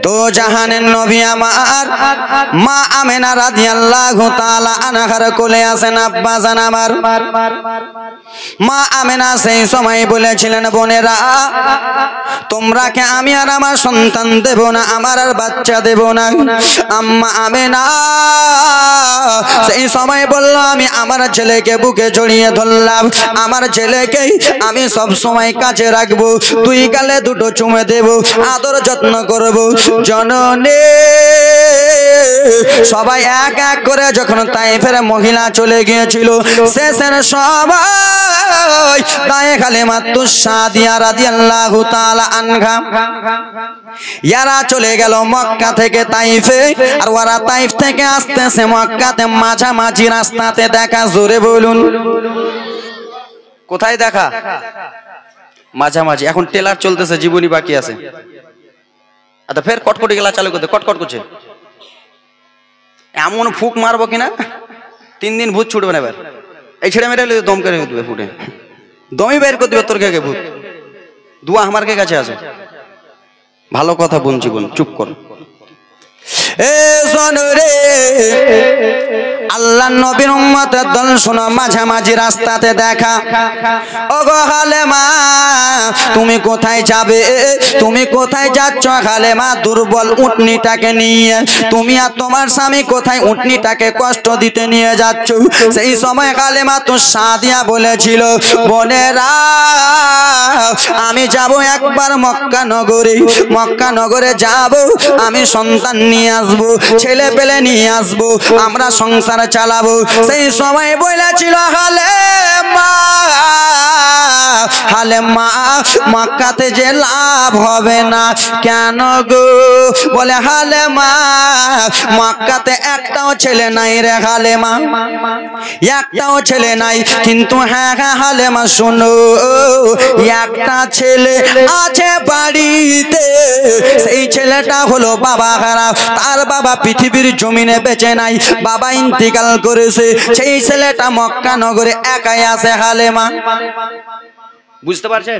তো জাহানের নবী আমার মা আমেনা রাদিয়াল্লাহু তাআলা আনহার কোলে আছেন আব্বাজান আমার। মা আমেনা সেই সময় বলেছিলেন, বোনেরা তোমরা কে আমি আর আমার সন্তান দেব না, আমার আর বাচ্চা দেব না। আম্মা আমেনা সেই সময় বলল, আমি আমার ছেলেকে বুকে জড়িয়ে ধরলাম, আমার ছেলেকে আমি সব সময় কাছে রাখবো, দুই গালে দুটো চুমে দেব, আদর যত্ন করব। জননী সবাই এক এক করে যখন তায়েফের মহিলা চলে গিয়েছিল, শেষের সবাই দায়ে কালেমাতু সাদিয়া রাদিয়াল্লাহু তাআলা আনহা ইয়ারা চলে গেল মক্কা থেকে তাইফে। আর ওরা তাইফ থেকে আসতেছে মক্কাতে, মাঝামাঝি রাস্তাতে দেখা। জোরে বলুন, কোথায় দেখা? মাঝামাঝি। এখন টেলার চলতেছে, জীবনী বাকি আছে। আচ্ছা ফের কটকটি গেলা চালু করতে, কটকট করছে। এমন ফুক মারবো কিনা 3 দিন ভূত ছুটবে না। এবার এই ছেড়ে মেরে দম করে দেবে, ফুটে দমই বের করে দিবে তোর কে ভূত। দুয়া আমার কে কাছে আছে। ভালো কথা বলছি, বোন চুপ কর। এ শোন রে, আল্লাহ নবীর উম্মতের দল শোনো, মাঝামাঝি রাস্তাতে দেখা। ওগো হালেমা তুমি কোথায় যাবে? তুমি কোথায় যাচ্ছ হালেমা? দুর্বল উটনিটাকে নিয়ে তুমি আর তোমার স্বামী কোথায় উটনিটাকে কষ্ট দিতে নিয়ে যাচ্ছ? সেই সময় হালেমা তো সাদিয়া বলেছিল, বোনেরা আমি যাব একবার মক্কা নগরে, মক্কা নগরে যাব, আমি সন্তান নিয়ে আসবো, ছেলে পেলে নিয়ে আসবো, আমরা সংসার চালাবো। সেই সময় বলেছিল হালেমা, হালেমা মক্কাতে যে লাভ হবে না। কেন গো? বলে হালেমা মক্কাতে একটাও ছেলে নাই রে হালেমা, একটাও ছেলে নাই। কিন্তু হ্যাঁ হ্যাঁ হালেমা শোনো, একটা ছেলে আছে বাড়িতে, সেই ছেলেটা হলো বাবা খারাপ। তার বাবা পৃথিবীর জমিনে বেঁচে নাই, বাবা ইন্তিকাল করেছে। সেই ছেলেটা মক্কা নগরে একাই আছে হালেমা। বুঝতে পারছেন?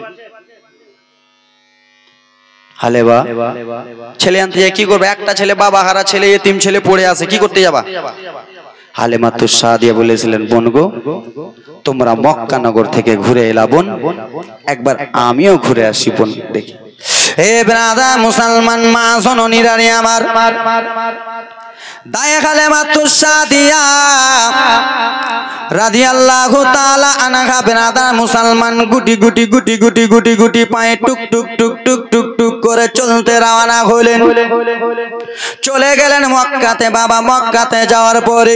হালেমা ছেলে আনতে যায়, কি করবে? একটা ছেলে বাবা হারা ছেলে, এতিম ছেলে পড়ে আছে, কি করতে যাবা? হালেমা তো সাদিয়া বলেছিলেন, বোন গো তোমরা মক্কা নগর থেকে ঘুরে এলা বোন, একবার আমিও ঘুরে আসি বোন দেখি। হে ব্রাদার মুসলমান মা জননী রানী আমার, দায়ে কালেমাতু সাদিয়া রাদিয়াল্লাহু তাআলা আনহা ব্রাদার মুসলমান গুটি গুটি গুটি গুটি গুটি গুটি পায়ে টুক টুক টুক টুক টুক টুক করে চলতে রওনা হলেন। চলে গেলেন মক্কাতে। বাবা মক্কাতে যাওয়ার পরে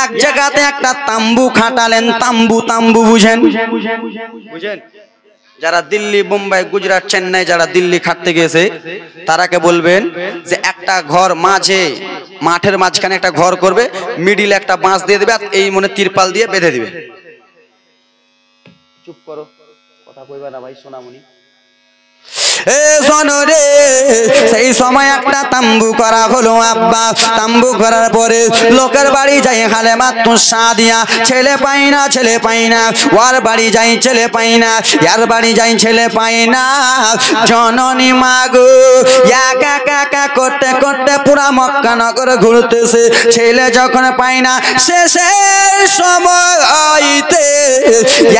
এক জায়গাতে একটা তাম্বু খাটালেন। তাম্বু, তাম্বু বুঝেন? বুঝেন? যারা দিল্লি, বোম্বাই, গুজরাট, চেন্নাই যারা দিল্লি খাটতে গেছে তারাকে বলবেন যে একটা ঘর মাঝে, মাঠের মাঝখানে একটা ঘর করবে, মিডিলে একটা বাঁশ দিয়ে দেবে, এই মনে তিরপাল দিয়ে বেঁধে দিবে। চুপ করো, কথা কইবা না ভাই সোনামণি। সেই সময় একটা তাম্বু করা হলো আব্বা। তাম্বু করার পরে লোকের বাড়ি যাই হালেমা তো সাদিয়া, ছেলে পাই না, ছেলে পাই না। ওর বাড়ি যাই ছেলে পাই না, ইয়ার বাড়ি যাই ছেলে পাই না। জননী মাগো একা একা করতে করতে পুরা মক্কা নগর ঘুরতেছে, ছেলে যখন পাই না। শেষের সময়তে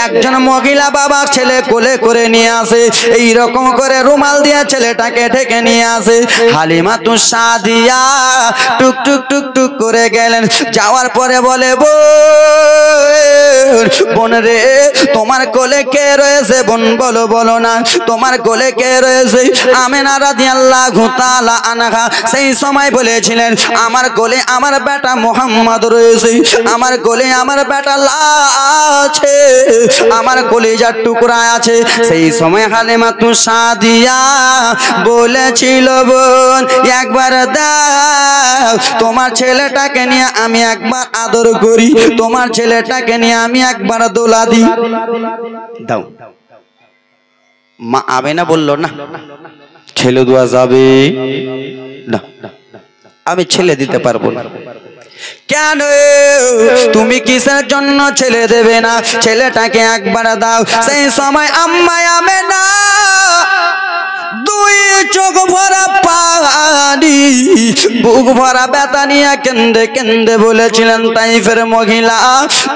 একজন মহিলা বাবা ছেলে কোলে করে নিয়ে আসে, এইরকম করে রুমাল দিয়ে ছেলেটাকে ঢেকে নিয়ে আসে। হালিমা তু সাদিয়া টুক টুক টুক টুক করে গেলেন। যাওয়ার পরে বলে, বোন রে তোমার কোলে কে রয়েছে? বোন বলো, বলো না তোমার কোলে কে রয়েছে? আমেনা রাদিয়াল্লাহু তাআলা আনহা সেই সময় বলেছিলেন, আমার কোলে আমার বেটা মুহাম্মদ রয়েছে, আমার কোলে আমার বেটা আছে, আমার কলিজার টুকরা আছে। সেই সময় হালিমা তু সাদিয়া বলেছিল, বোন একবার দাও, তোমার ছেলেটাকে নিয়ে আমি একবার আদর করি, তোমার ছেলেটাকে নিয়ে আমি একবার দোলা দিই। দাও। মা আমেনা বলল, না ছেলে দেওয়া যাবে না, আমি ছেলে দিতে পারবো না। কেন? তুমি কিসের জন্য ছেলে দেবে না? ছেলেটাকে একবার দাও। সেই সময় আম্মা আমেনা দুই চোখ ভরা পানি বুক ভরা ব্যথা নিয়ে কেন্দে কেন্দে বলেছিলেন, তাইফের মহিলা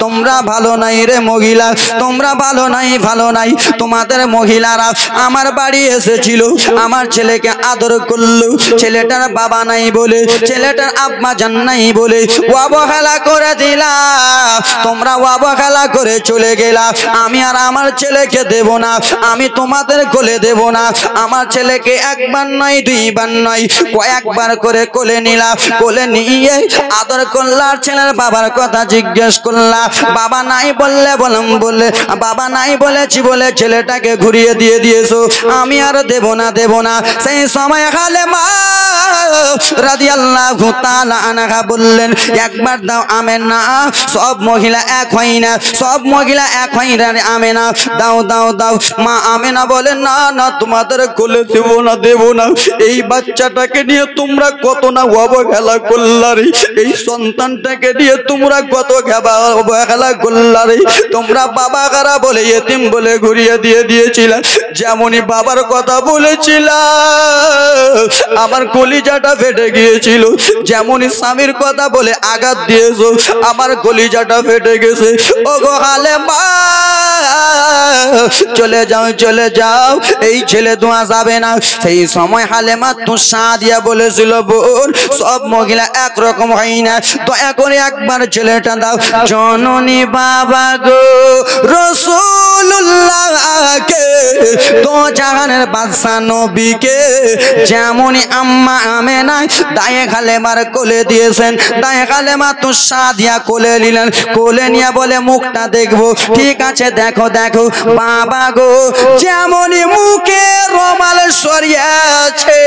তোমরা ভালো নাই রে মহিলা, তোমরা ভালো নাই, ভালো নাই। তোমাদের মহিলারা আমার বাড়ি এসেছিল, আমার ছেলেকে আদর করলো, ছেলেটার বাবা নাই বলে, ছেলেটার আব্বা জান নাই বলে অবহেলা করে দিলা, তোমরা অবহেলা করে চলে গেলা। আমি আর আমার ছেলেকে দেব না, আমি তোমাদের কোলে দেব না। আমার ছেলেকে একবার নয় দুইবার নয় কয়েকবার করে কোলে নিলা, কোলে নিয়ে আদর করলা, ছেলের বাবার কথা জিজ্ঞেস করলা, বাবা নাই বললে বলে বাবা নাই বলেছি বলে ছেলেটাকে ঘুরিয়ে দিয়ে দিয়েছো। আমি আর দেব না, দেব না। সেই সময় হালেমা রাদিয়াল্লাহু তাআলা আনহা বললেন, একবার দাও আমেনা। সব মহিলা এক হয় না, সব মহিলা এক হয় না রে আমেনা, দাও দাও দাও। মা আমেনা বলেন, না না তোমাদের কোলে দেব না, দেব না। এই বাচ্চাটাকে নিয়ে তোমরা কত না অবহেলা করলারে, এই সন্তানটাকে নিয়ে তোমরা কত অবহেলা করলারে। তোমরা বাবা কারা বলে এতিম বলে ঘুরিয়ে দিয়ে দিয়েছিলা, যেমনই বাবার কথা বলেছিলা আমার কলিজাটা ফেটে গিয়েছিল, যেমনই স্বামীর কথা বলে আঘাত দিয়েছো আমার কলিজাটা ফেটে গেছে। ও গো হালেমা চলে যাও, চলে যাও, এই ছেলে দোয়া যাবে না। সেই সময় হালেমা তো সাদিয়া বলেছিল, বোন সব মহিলা একরকম হয় না, দয়া করে একবার ছেলেটা দাও। জননী বাবা গো রাসূলুল্লাহকে, তো জাহানের বাদশা নবীকে যেমনই আম্মা আমেনা দায়ে হালেমার কোলে দিয়েছেন, দায়ে হালেমা তো সাদিয়া কোলে নিলেন, কোলে নিয়ে বলে মুখটা দেখবো, ঠিক আছে দেখো দেখো। বাবা গো যেমনই মুখে রুমাল সরিয়েছে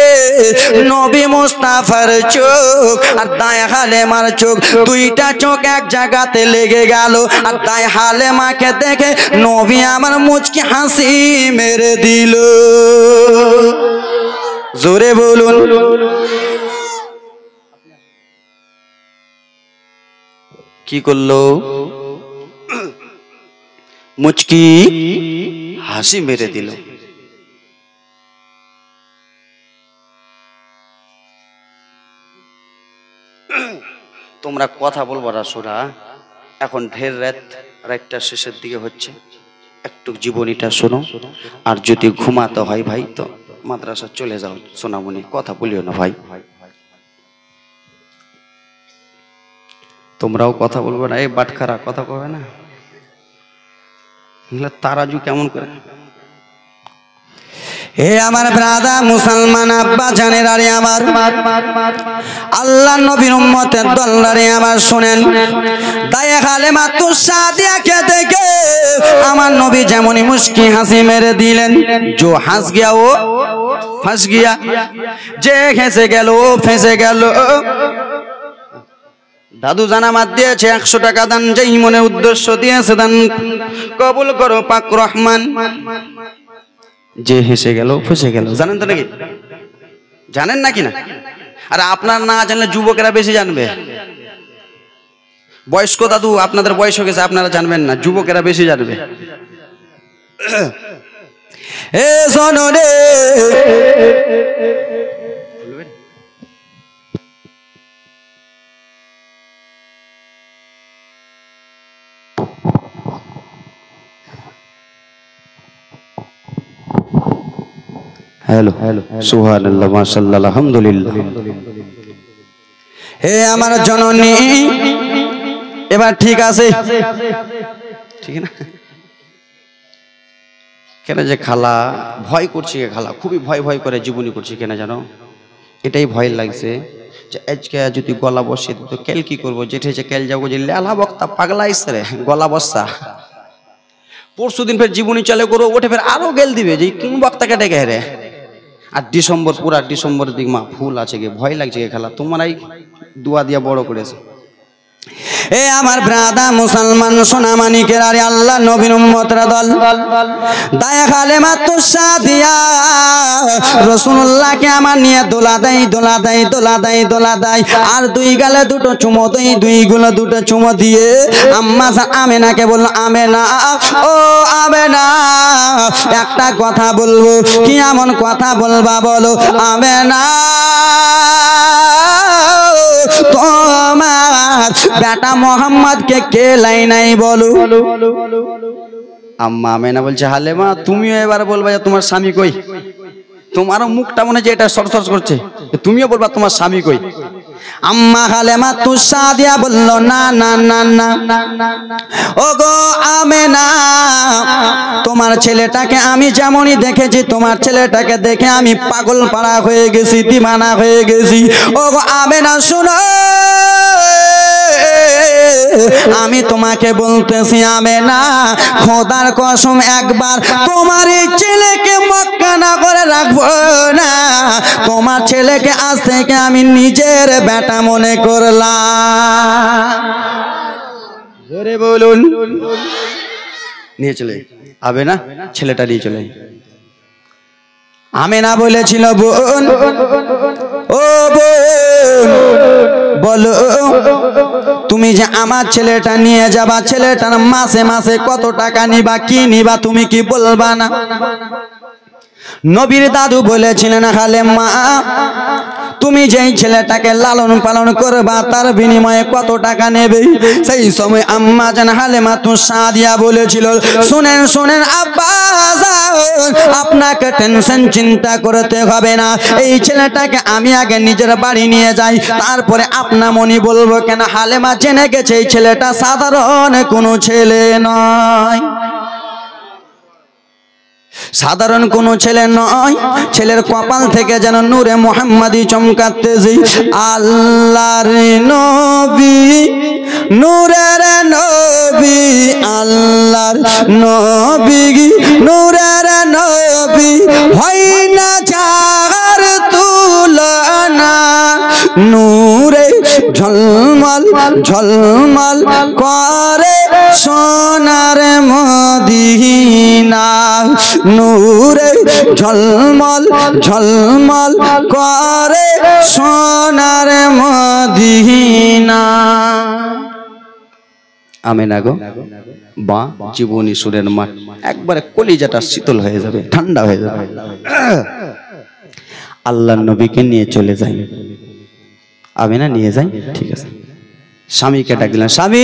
নবী মুস্তাফার চোখ আর দায়ে হালেমার চোখ, দুইটা চোখ এক জায়গাতে লেগে গেল। আর দায়ে হালেমাকে দেখে নবী আমার মুচকি হাসি মেরে দিল। জোরে বলুন। কি করলো? মুচকি হাসি মেরে দিল। তোমরা কথা বলবো রাসূলা, এখন ঢের রাতটা শেষের দিকে হচ্ছে, একটু জীবনীটা শোনো। আর যদি ঘুমাতে হয় ভাই তো মাদ্রাসা চলে যাও, সোনামণি কথা বলিও না ভাই। তোমরাও কথা বলবে না, এই বাটখারা কথা কবে না, তারাজু কেমন করে। হে আমার ব্রাদার মুসলমান আব্বা জানেন, আরে আমার আল্লাহ নবীর উম্মতের দলরে আমার শুনেন, দায়ে হালেমা তো সাদিয়াকে দেখে আমার নবী যেমনই মুস্কি হাসি মেরে দিলেন। जो हंस गया वो फंस गया, যে হেসে গেল ও ফেঁসে গেল। দাদু জানামাত দিয়েছে 100 টাকা দান, যেই মনে উদ্দেশ্য দিয়েছে দান কবুল করো পাক রহমান। যে হেসে গেল ফেসে গেল, জানেন তো নাকি? জানেন নাকি না? আর আপনার না জানলে যুবকেরা বেশি জানবে। বয়স্ক দাদু আপনাদের বয়স হয়ে গেছে, আপনারা জানবেন না, যুবকেরা বেশি জানবে। এ শোনো রে, हेलो सुभान अल्लाह माशाल्लाह अल्हम्दुलिल्लाह। হে আমার জননী, এবার ঠিক আছে, ঠিক না? কেন যে খালা ভয় করছি, খালা খুবই ভয় ভয় করে জীবনী করছি, কেন জানো? এটাই ভয় লাগছে যে আজকে যদি গলা বসে তো কেল কি করবো, যেটা হচ্ছে কেল যাবো যে লেলা বক্তা পাগলা ইসরে গলা বসা। পরশু দিন ফের জীবনী চালু করবো, ওঠে ফের আরো গেল দিবে যে কোন বক্তাকে ডেকে হেরে। আর ডিসেম্বর পুরা ডিসেম্বরের দিক মা ফুল আছে গে, ভয় লাগছে গে খেলা, তোমরাই দুয়া দিয়া বড় করেছে। এ আমার ব্রাদার মুসলমান সোনামানিকের, আরে আল্লাহ নবীর উম্মতরা দল, দায়ে হালেমা তো সাদিয়া রাসূলুল্লাহকে আমার নিয়ে দোলা দেয় দোলা দেয় দোলা দেয় দোলা দেয়, আর দুই গালে দুটো চুমো দেয়, দুই গুলো দুটো চুমো দিয়ে আম্মা আমেনাকে বলল, আমেনা ও আমেনা একটা কথা বলবো। কি এমন কথা বলবা বলো? আমেনা বেটা মোহাম্মদকে কে লাই নাই বলো। আম্মা আমেনা বলছে হালেমা তুমিও এবার বলবা যে তোমার স্বামী কই। তোমারও মুখটা মনে যে এটা সরসর করছে, তুমিও বলবা তোমার স্বামী কই। আম্মা হালেমা তুসাদিয়া বলল না না না না, ওগো আমেনা তোমার ছেলেটাকে আমি যেমনই দেখেছি তোমার ছেলেটাকে দেখে আমি পাগল পাড়া হয়ে গেছি, দিওয়ানা হয়ে গেছি। ওগো আমেনা শোনো, আমি তোমাকে বলতেছি আমেনা, খোদার কসম একবার তোমার এই ছেলেকে মক্কা না করে রাখবো না। তোমার ছেলেকে আজ থেকে আমি নিজের বেটা মনে করলাম। জোরে বলুন। নিয়ে চলে আবে না, ছেলেটা নিয়ে চলে। আমেনা বলেছিল বোন, ও বোন বলো তুমি যে আমার ছেলেটা নিয়ে যাবা, ছেলেটার মাসে মাসে কত টাকা নিবা, কি নিবা তুমি কি বলবা না? নবীর দাদু বলেছিলেন হালেমা তুমি যেই ছেলেটাকে লালন পালন করবা তার বিনিময়ে কত টাকা নেবে? সেই সময় আম্মা জান হালেমা তুসাদিয়া বলেছিল শুনেন শুনেন আব্বা আপনাকে টেনশন চিন্তা করতে হবে না, এই ছেলেটাকে আমি আগে নিজের বাড়ি নিয়ে যাই, তারপরে আপনা মনি বলবো। কেন হালেমা জেনে গেছে এই ছেলেটা সাধারণ কোনো ছেলে নয়, সাধারণ কোনো ছেলে নয়। ছেলের কপাল থেকে যেন নূরে মুহাম্মাদি চমকাতেছে। আল্লাহর নবী নূরের নবী, আল্লাহর নবী নূরের নবী, হয় না যার তুলনা, নূরে ঝলমল ঝলমল করে সোনার মদিনা, নূরে ঝলমল ঝলমল করে সোনার মদিনা। আমেনা গো বা জীবনী সুরের মাঠ, একবারে কলিজাটা শীতল হয়ে যাবে, ঠান্ডা হয়ে যাবে। আল্লাহর নবীকে নিয়ে চলে যাই, আমেনা নিয়ে যাই, ঠিক আছে। স্বামীকে ডাক দিলেন, স্বামী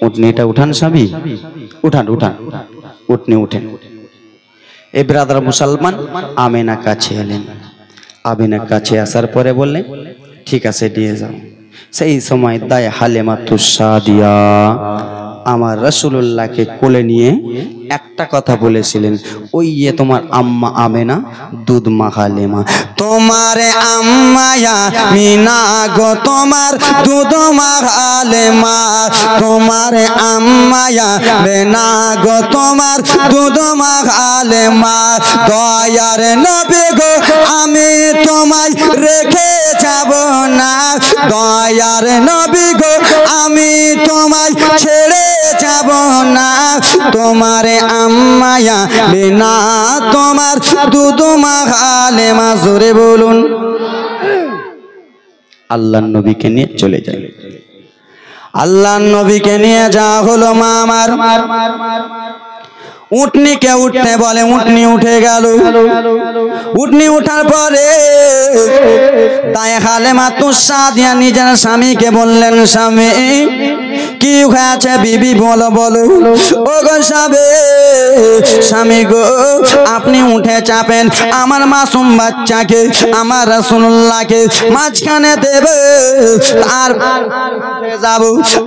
উঠনিটা উঠান, স্বামী উঠান উঠান, উঠনি উঠেন। এই ব্রাদার মুসলমান আমেনা কাছে এলেন। আমেনা কাছে আসার পরে বললেন ঠিক আছে দিয়ে যাও। সেই সময় দায় হালেমা তুসাদিয়া আমার রাসূলুল্লাহকে কোলে নিয়ে একটা কথা বলেছিলেন, ওই যে তোমার আম্মা আমেনা দুধ মাখালে মা, তোমার আম্মায়া মিনা গো তোমার দুধ মাখালে মা, তোমার আম্মায়া মিনা গো তোমার দুধ মাখালে মা, দয়ার নবী গো আমি তোমায় রেখে যাব না, দয়ার নবী গো আমি তোমায় ছেড়ে যাব না, তোমার আম্মায়া বিনা তোমার দুধ মাখালে মা। জোরে বলুন। আল্লাহর নবীকে নিয়ে চলে যায়। আল্লাহর নবীকে নিয়ে যাওয়া হলো মা আমার। উটনিকে উঠতে বলে, উটনি উঠে গেল। উটনি উঠার পরে তাই হালেমা তুসাদিয়া নিজের স্বামীকে বললেন, স্বামী কি হয়েছে বিবি বলো বলো। ও গো স্বামী, স্বামী গো আপনি উঠে চাপেন আমার মাসুম বাচ্চাকে আমার রাসূলুল্লাহকে মাঝখানে দেবে, তার যাব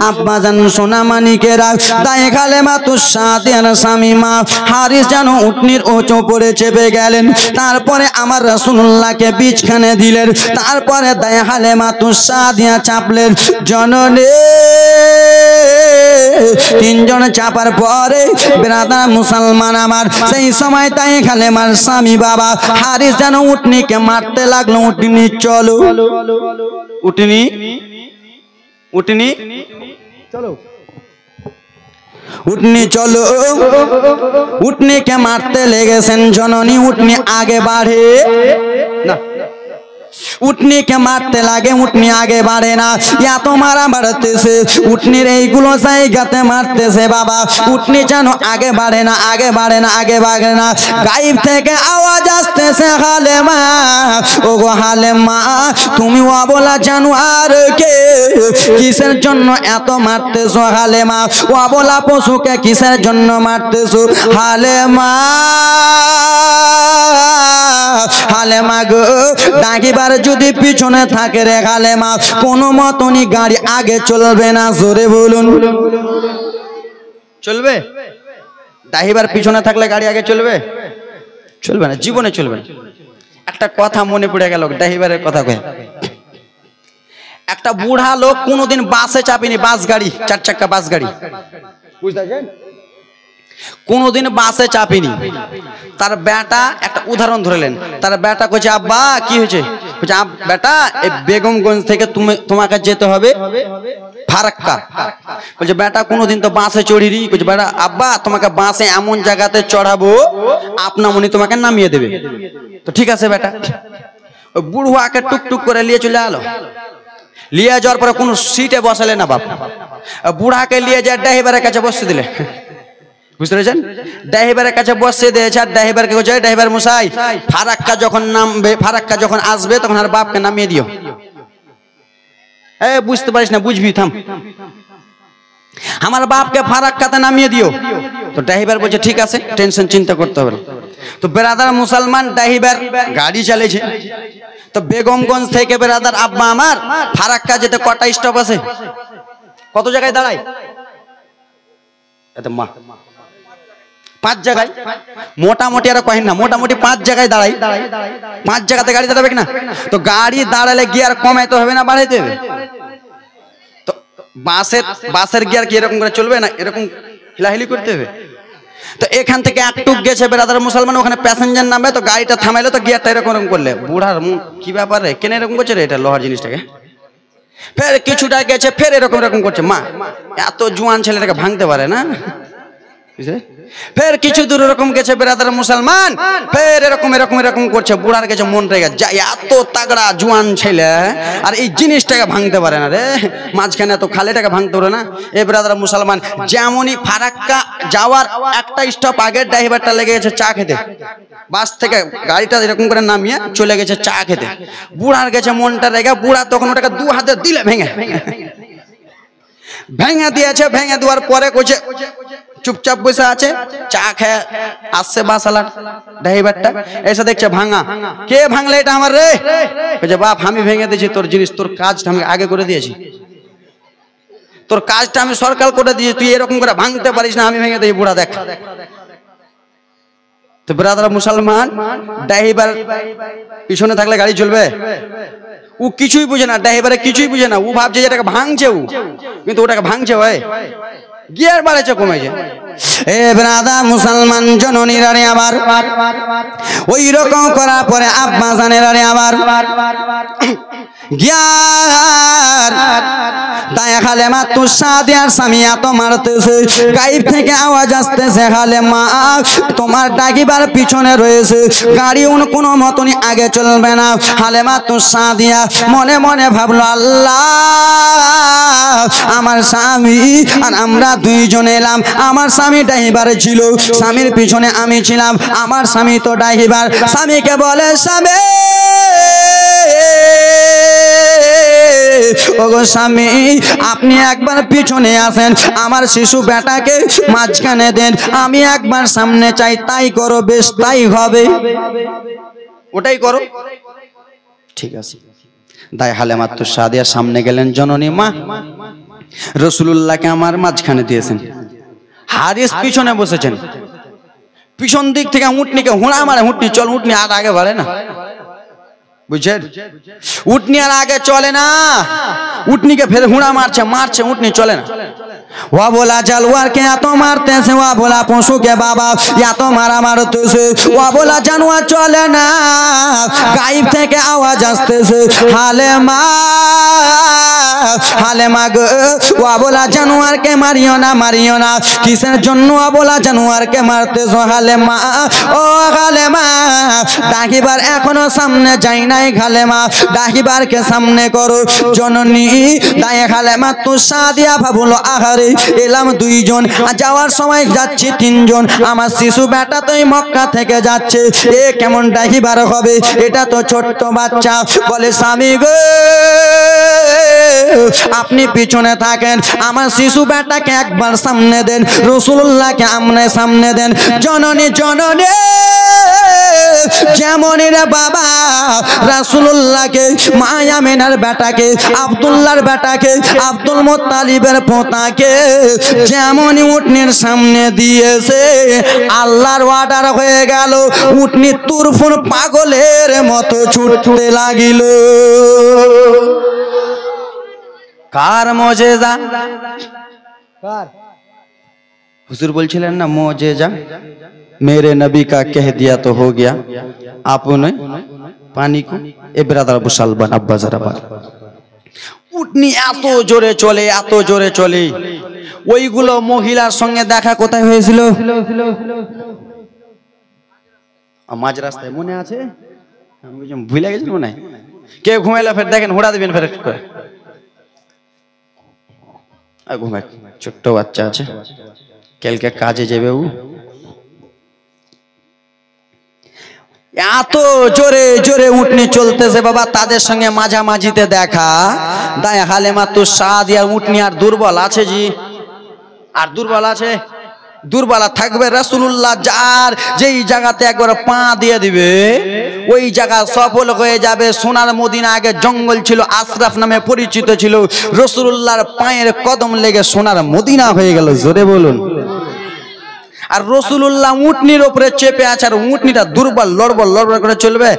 আব্বা জান সোনা মানিকেরা। তাই হালেমা তুসাদিয়ার স্বামী মা হারিস যেন উটনির উঁচু পড়ে চেপে গেলেন, তারপরে আমার রাসূলুল্লাহকে বিছখানে দিলেন, তারপরে দায় হালেমা তুসাদিয়া চাপলেন। জননী তিনজন চাপার পরে ব্রাদার মুসলমান আমার, সেই সময় তাই হালেমার স্বামী বাবা হারিস যেন উটনিকে মারতে লাগলো। উটনি চলো, উটনি উটনি চলো, উটনি চলো, উটনিকে মারতে লেগেছেন। জননী উটনি আগে বাড়ে না, উটনি কে মারতে লাগে, উটনি আগে বাড়ে না, এত মারা বাড়তেছে উটনির এইগুলো জায়গাতে মারতেছে বাবা, উটনি যেন আগে বাড়ে না, আগে বাড়ে না, আগে বাড়ে না। গায়েব থেকে আওয়াজ আসতেছে, হালেমা, ওগো হালেমা, তুমি অবলা জানোয়ারকে কিসের জন্য এত মারতেছো? হালেমা, অবলা পশুকে কিসের জন্য মারতেছো? হালেমা, হালেমা গো, ডাকিবার যদি পিছনে থাকে রে হালেমা, কোনো মতনই গাড়ি আগে চলবে না। জোরে বলুন, চলবে? ডাকিবার পিছনে থাকলে গাড়ি আগে চলবে? চলবে না, জীবনে চলবে না। একটা কথা মনে পড়ে গেল, ডাকিবারের কথা কয়ে। একটা বুড়া লোক কোনোদিন বাসে চাপিনি, বাস গাড়ি, 4 চাক্কা বাস গাড়ি, বুঝতেছেন? কোনোদিন বাসে চাপিনি। তার বেটা, একটা উদাহরণ ধরলেন, তার বেটা কইছে, আব্বা কি হয়েছে? বলছে, বেটা এই বেগমগঞ্জ থেকে তোমাকে যেতে হবে ফারাক্কা। বলছে, বেটা কোনোদিন তো বাসে চড়িনি। বলছে, বেটা আব্বা তোমাকে বাসে এমন জায়গাতে চড়াবো আপনা মনি তোমাকে নামিয়ে দেবে। তো ঠিক আছে বেটা। ওই বুড়োয়াকে টুকটুক করে নিয়ে চলে আলো। লিয়ে যাওয়ার পরে কোনো সিটে বসালে না বাপ, বুড়াকে নিয়ে যায় ড্রাইভারের কাছে বসতে দিলে। বুঝতে পেরেছেন? ড্রাইভারের কাছে বসে দিয়েছে, আর ড্রাইভারকে বলছে, ড্রাইভার মশাই ফারাক্কা যখন নামবে, ফারাক্কা যখন আসবে তখন আর বাপকে নামিয়ে দিও। বুঝতে পারিস না, বুঝবি, থাম, আমার বাপকে ফারাক্কাতে নামিয়ে দিও। তো ড্রাইভার বলছে, ঠিক আছে, টেনশন চিন্তা করতে হবে না। তো বেরাদার মুসলমান ড্রাইভার গাড়ি চালিয়েছে। তো বেগমগঞ্জ থেকে বেরাদার আব্বা আমার ফারাক্কা যেতে কটা স্টপ আছে? কত জায়গায় দাঁড়ায়? মা 5 জায়গায়, মোটামুটি আর কহেন না, মোটামুটি 5 জায়গায় দাঁড়াই। 5 জায়গাতে গাড়ি দাঁড়াবে কিনা? তো গাড়ি দাঁড়ালে গিয়ার কমাইতে হবে না বাড়াইতে হবে? তো বাসের গিয়ার কি এরকম করে চলবে না, এরকম হিলাহিলি করতে হবে? তো এখান থেকে একটুক গেছে বেরাদার মুসলমান, ওখানে প্যাসেঞ্জার নামবে, তো গাড়িটা থামাইলো, তো গিয়ারটা এরকম করলে বুড়ার কি ব্যাপার রে, কেন এরকম করছে রে এটা লোহার জিনিসটাকে? ফের কিছুটা গেছে, ফের এরকম এরকম করছে। মা এত জোয়ান ছেলেটাকে ভাঙতে পারে না? ফের কিছু দূর এরকম গেছে বেরাদার মুসলমান, ফের এরকম এরকম এরকম করছে। বুড়ার গেছে মন রেগে যায়, এত তাগড়া জোয়ান ছেলে আর এই জিনিসটাকে ভাঙতে পারে না রে, মাঝখানে এত খালেটাকে ভাঙতে পারে না। এ বেরাদার মুসলমান, যেমনই ফারাক্কা যাওয়ার একটা স্টপ আগে ড্রাইভারটা লেগে গেছে চা খেতে, বাস থেকে গাড়িটা এরকম করে নামিয়ে চলে গেছে চা খেতে। বুড়ার গেছে মনটা রেগে, বুড়া তখন ওটাকে 2 হাতে দিলে ভেঙে দিয়েছে। ভেঙে দেওয়ার পরে কইছে, চুপচাপ বসে আছে, চা খেয়ে আসছে বাসালার ড্রাইভারটা, এসে দেখছে ভাঙা। কে ভাঙলে এটা আমার রে? বলছে, বাপ আমি ভেঙে দিয়েছি তোর জিনিস, তোর কাজটা আমি আগে করে দিয়েছি, তোর কাজটা আমি সরকার করে দিয়েছি, তুই এরকম করে ভাঙতে পারিস না, আমি ভেঙে দিয়েছি। বুড়া দেখ। তো ব্রাদার মুসলমান, ড্রাইভার পিছনে থাকলে গাড়ি চলবে? ও কিছুই বুঝে না, ড্রাইভারে কিছুই বুঝে না, ও ভাবছে যে এটাকে ভাঙছে, ও কিন্তু ওটাকে ভাঙছে ভাই, গিয়ার বাড়াইছে, কমেছে। এ ব্রাদার মুসলমান জননীরা রে, আবার ওই রকম করার পরে আব্বা জানেরা রে, আবার গিয়ার তাই হালেমা তুর সাদিয়ার স্বামী এত মারতেছে, গাইব থেকে আওয়াজ আসতেছে, হালেমা তোমার ডাকিবার পিছনে রয়েছে, গাড়ি কোনো মতনই আগে চলবে না। হালেমা তুর সাদিয়া মনে মনে ভাবলো, আল্লাহ আমার স্বামী আর আমরা 2 জন এলাম, আমার স্বামী ড্রাইভারে ছিল, স্বামীর পিছনে আমি ছিলাম, আমার স্বামী তো ড্রাইভার। স্বামীকে বলে, স্বামী ওগো স্বামী, আপনি একবার পিছনে আসেন, আমার শিশু বেটাকে মাঝখানে দেন, আমি একবার সামনে চাই, তাই করো, বেশ তাই হবে, ওটাই করো। ঠিক আছে। দাই হালেমা তুর সাদিয়া সামনে গেলেন, জননী মা রাসূলুল্লাহকে আমার মাঝখানে দিয়েছেন, হারিস পিছনে বসেছেন, পিছন দিক থেকে উটনিকে হুঁড়া মারে, উটনি চল, উটনি আর আগে বাড়ে না, বুঝছেন? উটনি আর আগে চলে না, উটনিকে ফের হুঁড়া মারছে, উটনি চলে না। ওয়া বলা জানোয়ারকে এত মারতেছে, ওয়া বলা পশুকে বাবা এত মারা মারতেছে, ওয়া বলা জানোয়ার চলে না, গায়েব থেকে আওয়াজ আসতেছে, হালেমা হালেমা গো অবলা জানোয়ারকে মারিও না, মারিও না। কিসের জন্য অবলা জানোয়ারকে মারতেছো হালেমা? ও হালেমা, ডাকিবার এখনো সামনে যাই নাই হালেমা, ডাকিবারকে সামনে করো জননী। তাই হালেমা তো সাদিয়া ভাবলো আহারে এলাম দুইজন, যাওয়ার সময় যাচ্ছি তিনজন, আমার শিশু বেটা তো মক্কা থেকে যাচ্ছে, এ কেমন ডাকিবার হবে? এটা তো ছোট্ট বাচ্চা। বলে স্বামী গো আপনি পিছনে থাকেন, আমার শিশু বেটাকে একবার সামনে দেন, রাসূলুল্লাহকে আমনে সামনে দেন। জননী জননী যেমনই রে বাবা রাসূলুল্লাহকে, মা আমিনার বেটাকে, আব্দুল্লাহর বেটাকে, আব্দুল মুত্তালিবের পোতাকে যেমনই উটনির সামনে দিয়েছে, আল্লাহর অর্ডার হয়ে গেল, উটনি তুরফুন পাগলের মতো ছুটতে লাগিল। কার মুজিজা? কার? হুজুর বলছিলেন না মুজিজা मेरे नबी का कह दिया तो हो गया, आपने पानी को ए ब्रदर अबू सालबान अब्बा जरा बात। উটনি এত জোরে চলে, এত জোরে চলে, ওইগুলো মহিলার সঙ্গে দেখা কোথায় হয়েছিল? মাঝ রাস্তায়, মনে আছে? ভুলে গেছেন মনে হয়? কেউ ঘুমাইলে ফের দেখেন হোড়া দিবেন ফের ঘুমায়, ছোট্ট বাচ্চা আছে, কালকে কাজে যাবে। ও এত জোরে জোরে উটনি চলতেছে বাবা, তাদের সঙ্গে মাঝামাঝিতে দেখা। দায় হালেমা তো সাদিয়া উটনি আর দুর্বল আছে জি, আর দুর্বল আছে, দুর্বল থাকবে। রাসূলুল্লাহ যার যেই জায়গাতে একবার পা দিয়ে দিবে ওই জায়গা সফল হয়ে যাবে। সোনার মদিনা আগে জঙ্গল ছিল, আশরাফ নামে পরিচিত ছিল, রাসূলুল্লাহর পায়ের কদম লেগে সোনার মদিনা হয়ে গেল। জোরে বলুন। আর রাসূলুল্লাহ উটনির উপরে চেপে আছে, আর উটনিটা দুর্বল, লড়বড় লড়বড় করে চলবে,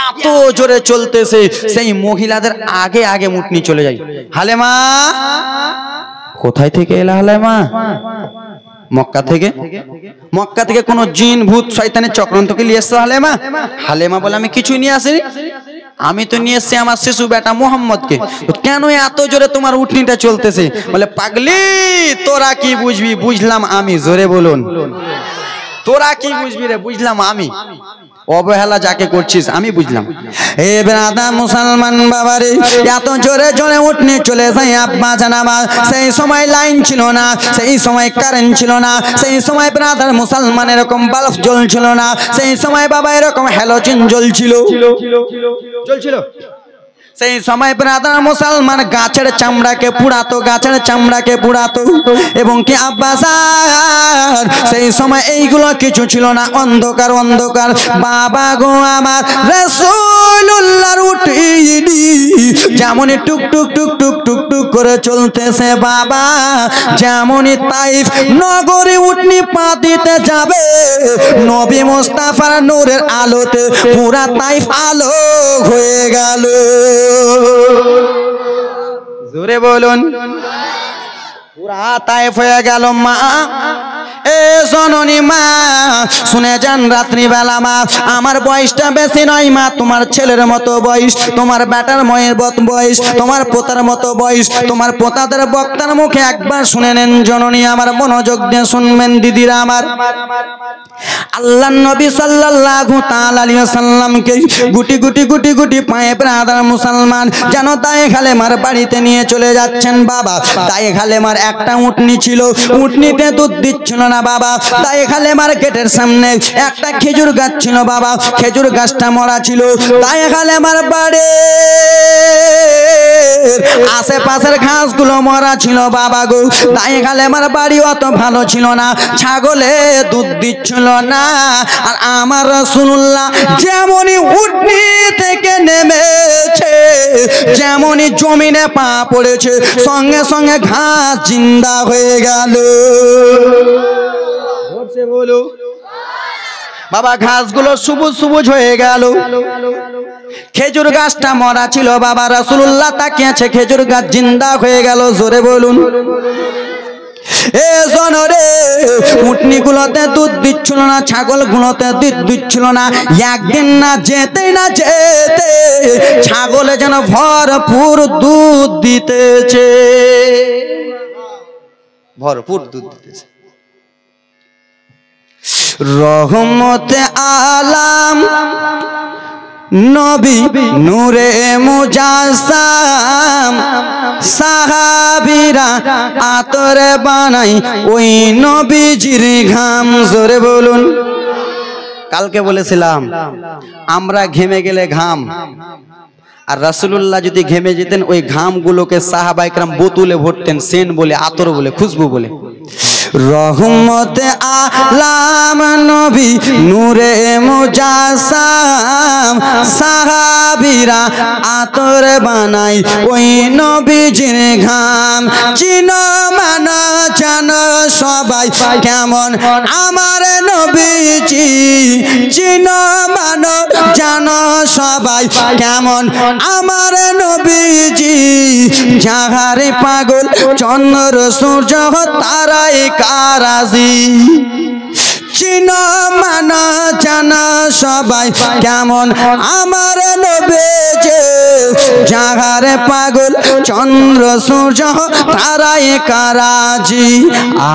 এত জোরে চলতেছে, সেই মহিলাদের আগে আগে উটনি চলে যায়। হালেমা কোথায় থেকে এলা? হালেমা মক্কা থেকে। মক্কা থেকে কোন জিন ভূত শয়তানের চক্রান্তকে নিয়ে এসছো হালেমা? হালেমা বলে আমি কিছুই নিয়ে আসিনি, আমি তো নিয়ে এসছি আমার শিশু বেটা মুহাম্মদকে। কেন এত জোরে তোমার উটনিটা চলতেছে? বলে পাগলি তোরা কি বুঝবি, বুঝলাম আমি। জোরে বলুন। তোরা কি বুঝবি রে? বুঝলাম আমি। অবহেলা যাকে করছিস আমি বুঝলাম। এ ব্রাদা মুসলমান বাবারে, এত জোরে জোরে উটনি চলে যায় আব্বা জানাবা। সেই সময় লাইন ছিল না, সেই সময় কারেন্ট ছিল না, সেই সময় ব্রাদার মুসলমান এরকম বাল্ব জ্বলছিল না, সেই সময় বাবা এরকম হ্যালোজিন জ্বলছিল। সেই সময় ব্রাদার মুসলমান গাছের চামড়াকে পুড়াতো, গাছের চামড়াকে পুড়াতো। এবং কি আব্বাস সেই সময় এইগুলো কিছু ছিল না, অন্ধকার অন্ধকার। বাবা গো আমার রাসূলুল্লাহর উটনি যেমনই টুক টুক টুক টুক টুক টুক করে চলতেছে বাবা, যেমনই তাইফ নগরে উটনি পা দিতে যাবে, নবী মুস্তাফার নূরের আলোতে পুরা তাইফ আলো হয়ে গেল। জোরে বলুন। পুরা তাইফ হয়ে গেল। মা এ জননী মা শুনে যান, রাত্রি বেলা মা আমার বয়সটা বেশি নয় মা, তোমার ছেলের মতো বয়স, তোমার বেটার ময়ের বয়স, তোমার পোতার মতো বয়স। তোমার পোতাদের বক্তার মুখে একবার শুনে নেন জননী আমার, মনোযোগ দিয়ে শুনবেন দিদিরা আমার। আল্লাহর নবী সাল্লাল্লাহু তাআলা আলাইহি ওয়াসাল্লামকে গুটি গুটি গুটি গুটি পায়ে ব্রাদার মুসলমান যেন দায়ে খালেমার বাড়িতে নিয়ে চলে যাচ্ছেন বাবা। দায়ে খালেমার একটা উটনি ছিল, উটনিতে দুধ দিচ্ছিল না বাবা। দায়ে খালেমার গেটের সামনে একটা খেজুর গাছ ছিল বাবা, খেজুর গাছটা মরা ছিল। দায়ে খালেমার বাড়ি আশেপাশের ঘাসগুলো মরা ছিল বাবা গো। দায়ে খালেমার বাড়ি অত ভালো ছিল না, ছাগলে দুধ দিচ্ছিল না। আর আমার রাসূলুল্লাহ যেমনই উটনি থেকে নেমেছে, যেমনই জমিনে পা পড়েছে, সঙ্গে সঙ্গে ঘাস জিন্দা হয়ে গেল। বলো বাবা, ঘাসগুলো সবুজ সবুজ হয়ে গেল। খেজুর গাছটা মরা ছিল বাবা, রাসূলুল্লাহ তাকিয়েছে, খেজুর গাছ জিন্দা হয়ে গেল। জোরে বলুন। এ জনরে উটনি গুলোতে দুধ দিচ্ছিল না, ছাগল গুলোতে দুধ দিচ্ছিল না। একদিন না যেতে না যেতে ছাগলে যেন ভরপুর দুধ দিতেছে, ভরপুর দুধ দিতেছে। রহমতে আলাম নবী নূরে মুজাসসাম, সাহাবীরা আতর বানাই ওই নবীজির ঘাম। জোরে বলুন। কালকে বলেছিলাম আমরা ঘেমে গেলে ঘাম, আর রাসূলুল্লাহ যদি ঘেমে যেতেন ওই ঘামগুলোকে সাহাবায়ে কেরাম বোতলে ভরতেন, সেন বলে, আতর বলে, খুশবু বলে। রহমতে আলাম নবী নূরে মুজাসসাম, সাহাবীরা আতর বানাই ওই নবীজির ঘাম। চিনো মানো জানো সবাই কেমন আমার নবীজি, চিনো মানো জানো সবাই কেমন আমার নবীজি। যাহারে পাগল চন্দ্র সূর্য তারাই কারাজি, চিনো মানো জানো সবাই কেমন আমার নবীজি। যাহারে পাগল চন্দ্র সূর্য তারাই কারাজি।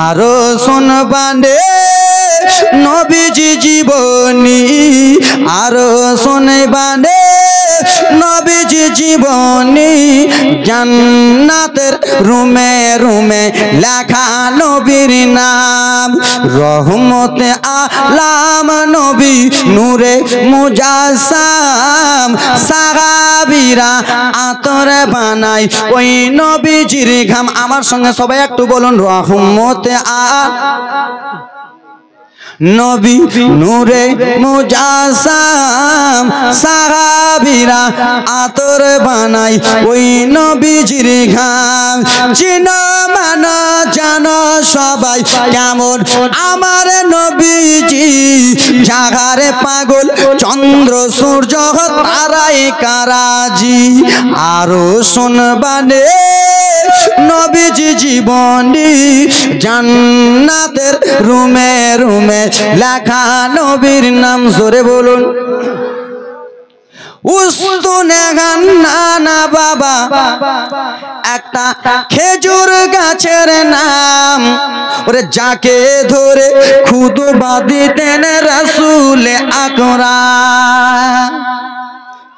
আরো শুনবানে নবীজি জীবনী, আরো শুনবানে নবীজি জীবনী। জান্নাতের রুমে রুমে লেখা নবীর নাম। রহমতে আলাম নবী নূরে মুজাসসাম, সাহাবীরা আতর বানাই ওই নবীজির ঘাম। আমার সঙ্গে সবাই একটু বলুন, রহমতে নবী নূরে মুজাসসাম, সাহাবীরা আতর বানাই ওই নবীজির ঘাম। চিনো মানো জানো সবাই কেমন আমার নবীজি। যাহারে পাগল চন্দ্র সূর্য তারাই কারাজি। আরো শুনবানে নবীজি জীবনী। জান্নাতের রুমে রুমে লেখা নবীর নাম। জোরে বলুন। উস্তুনে গান্না বাবা একটা খেজুর গাছের নাম। ওরে যাকে ধরে খুতবা দিতেন রাসূল আকরাম।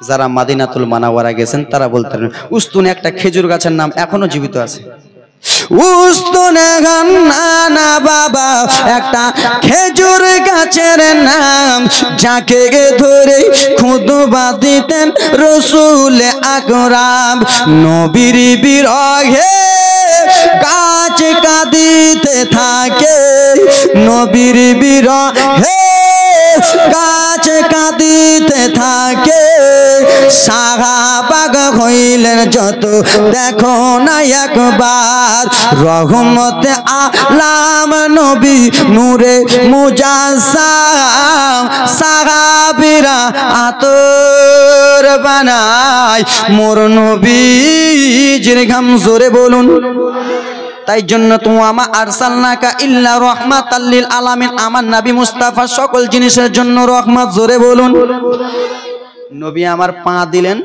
যারা মদিনাতুল মুনাওয়ারা গেছেন তারা বলতেন উস্তুনে একটা খেজুর গাছের নাম এখনো জীবিত আছে। উস্তুনে গান্না বাবা একটা খেজুর গাছের নাম। যাকে ধরে খুতবা দিতেন রাসূল আকরাম। নবীর বিরহে গাছ কাঁদিতে থাকে, নবীর বিরহে গাছ কাঁদিতে থাকে। সাহাবা হইলেন যত দেখো না একবার। রহমতে আলাম নবী নূরে মুজাসসাম, সাহাবীরা আতর বানাই মোর নবীজির ঘাম। জোরে বলুন। তাই জন্য তুমা আরসালনাকা ইল্লা রাহমাতাল লিল আলামিন। আমার নবী মুস্তাফা সকল জিনিসের জন্য রহমত। জোরে বলুন। নবী আমার পা দিলেন,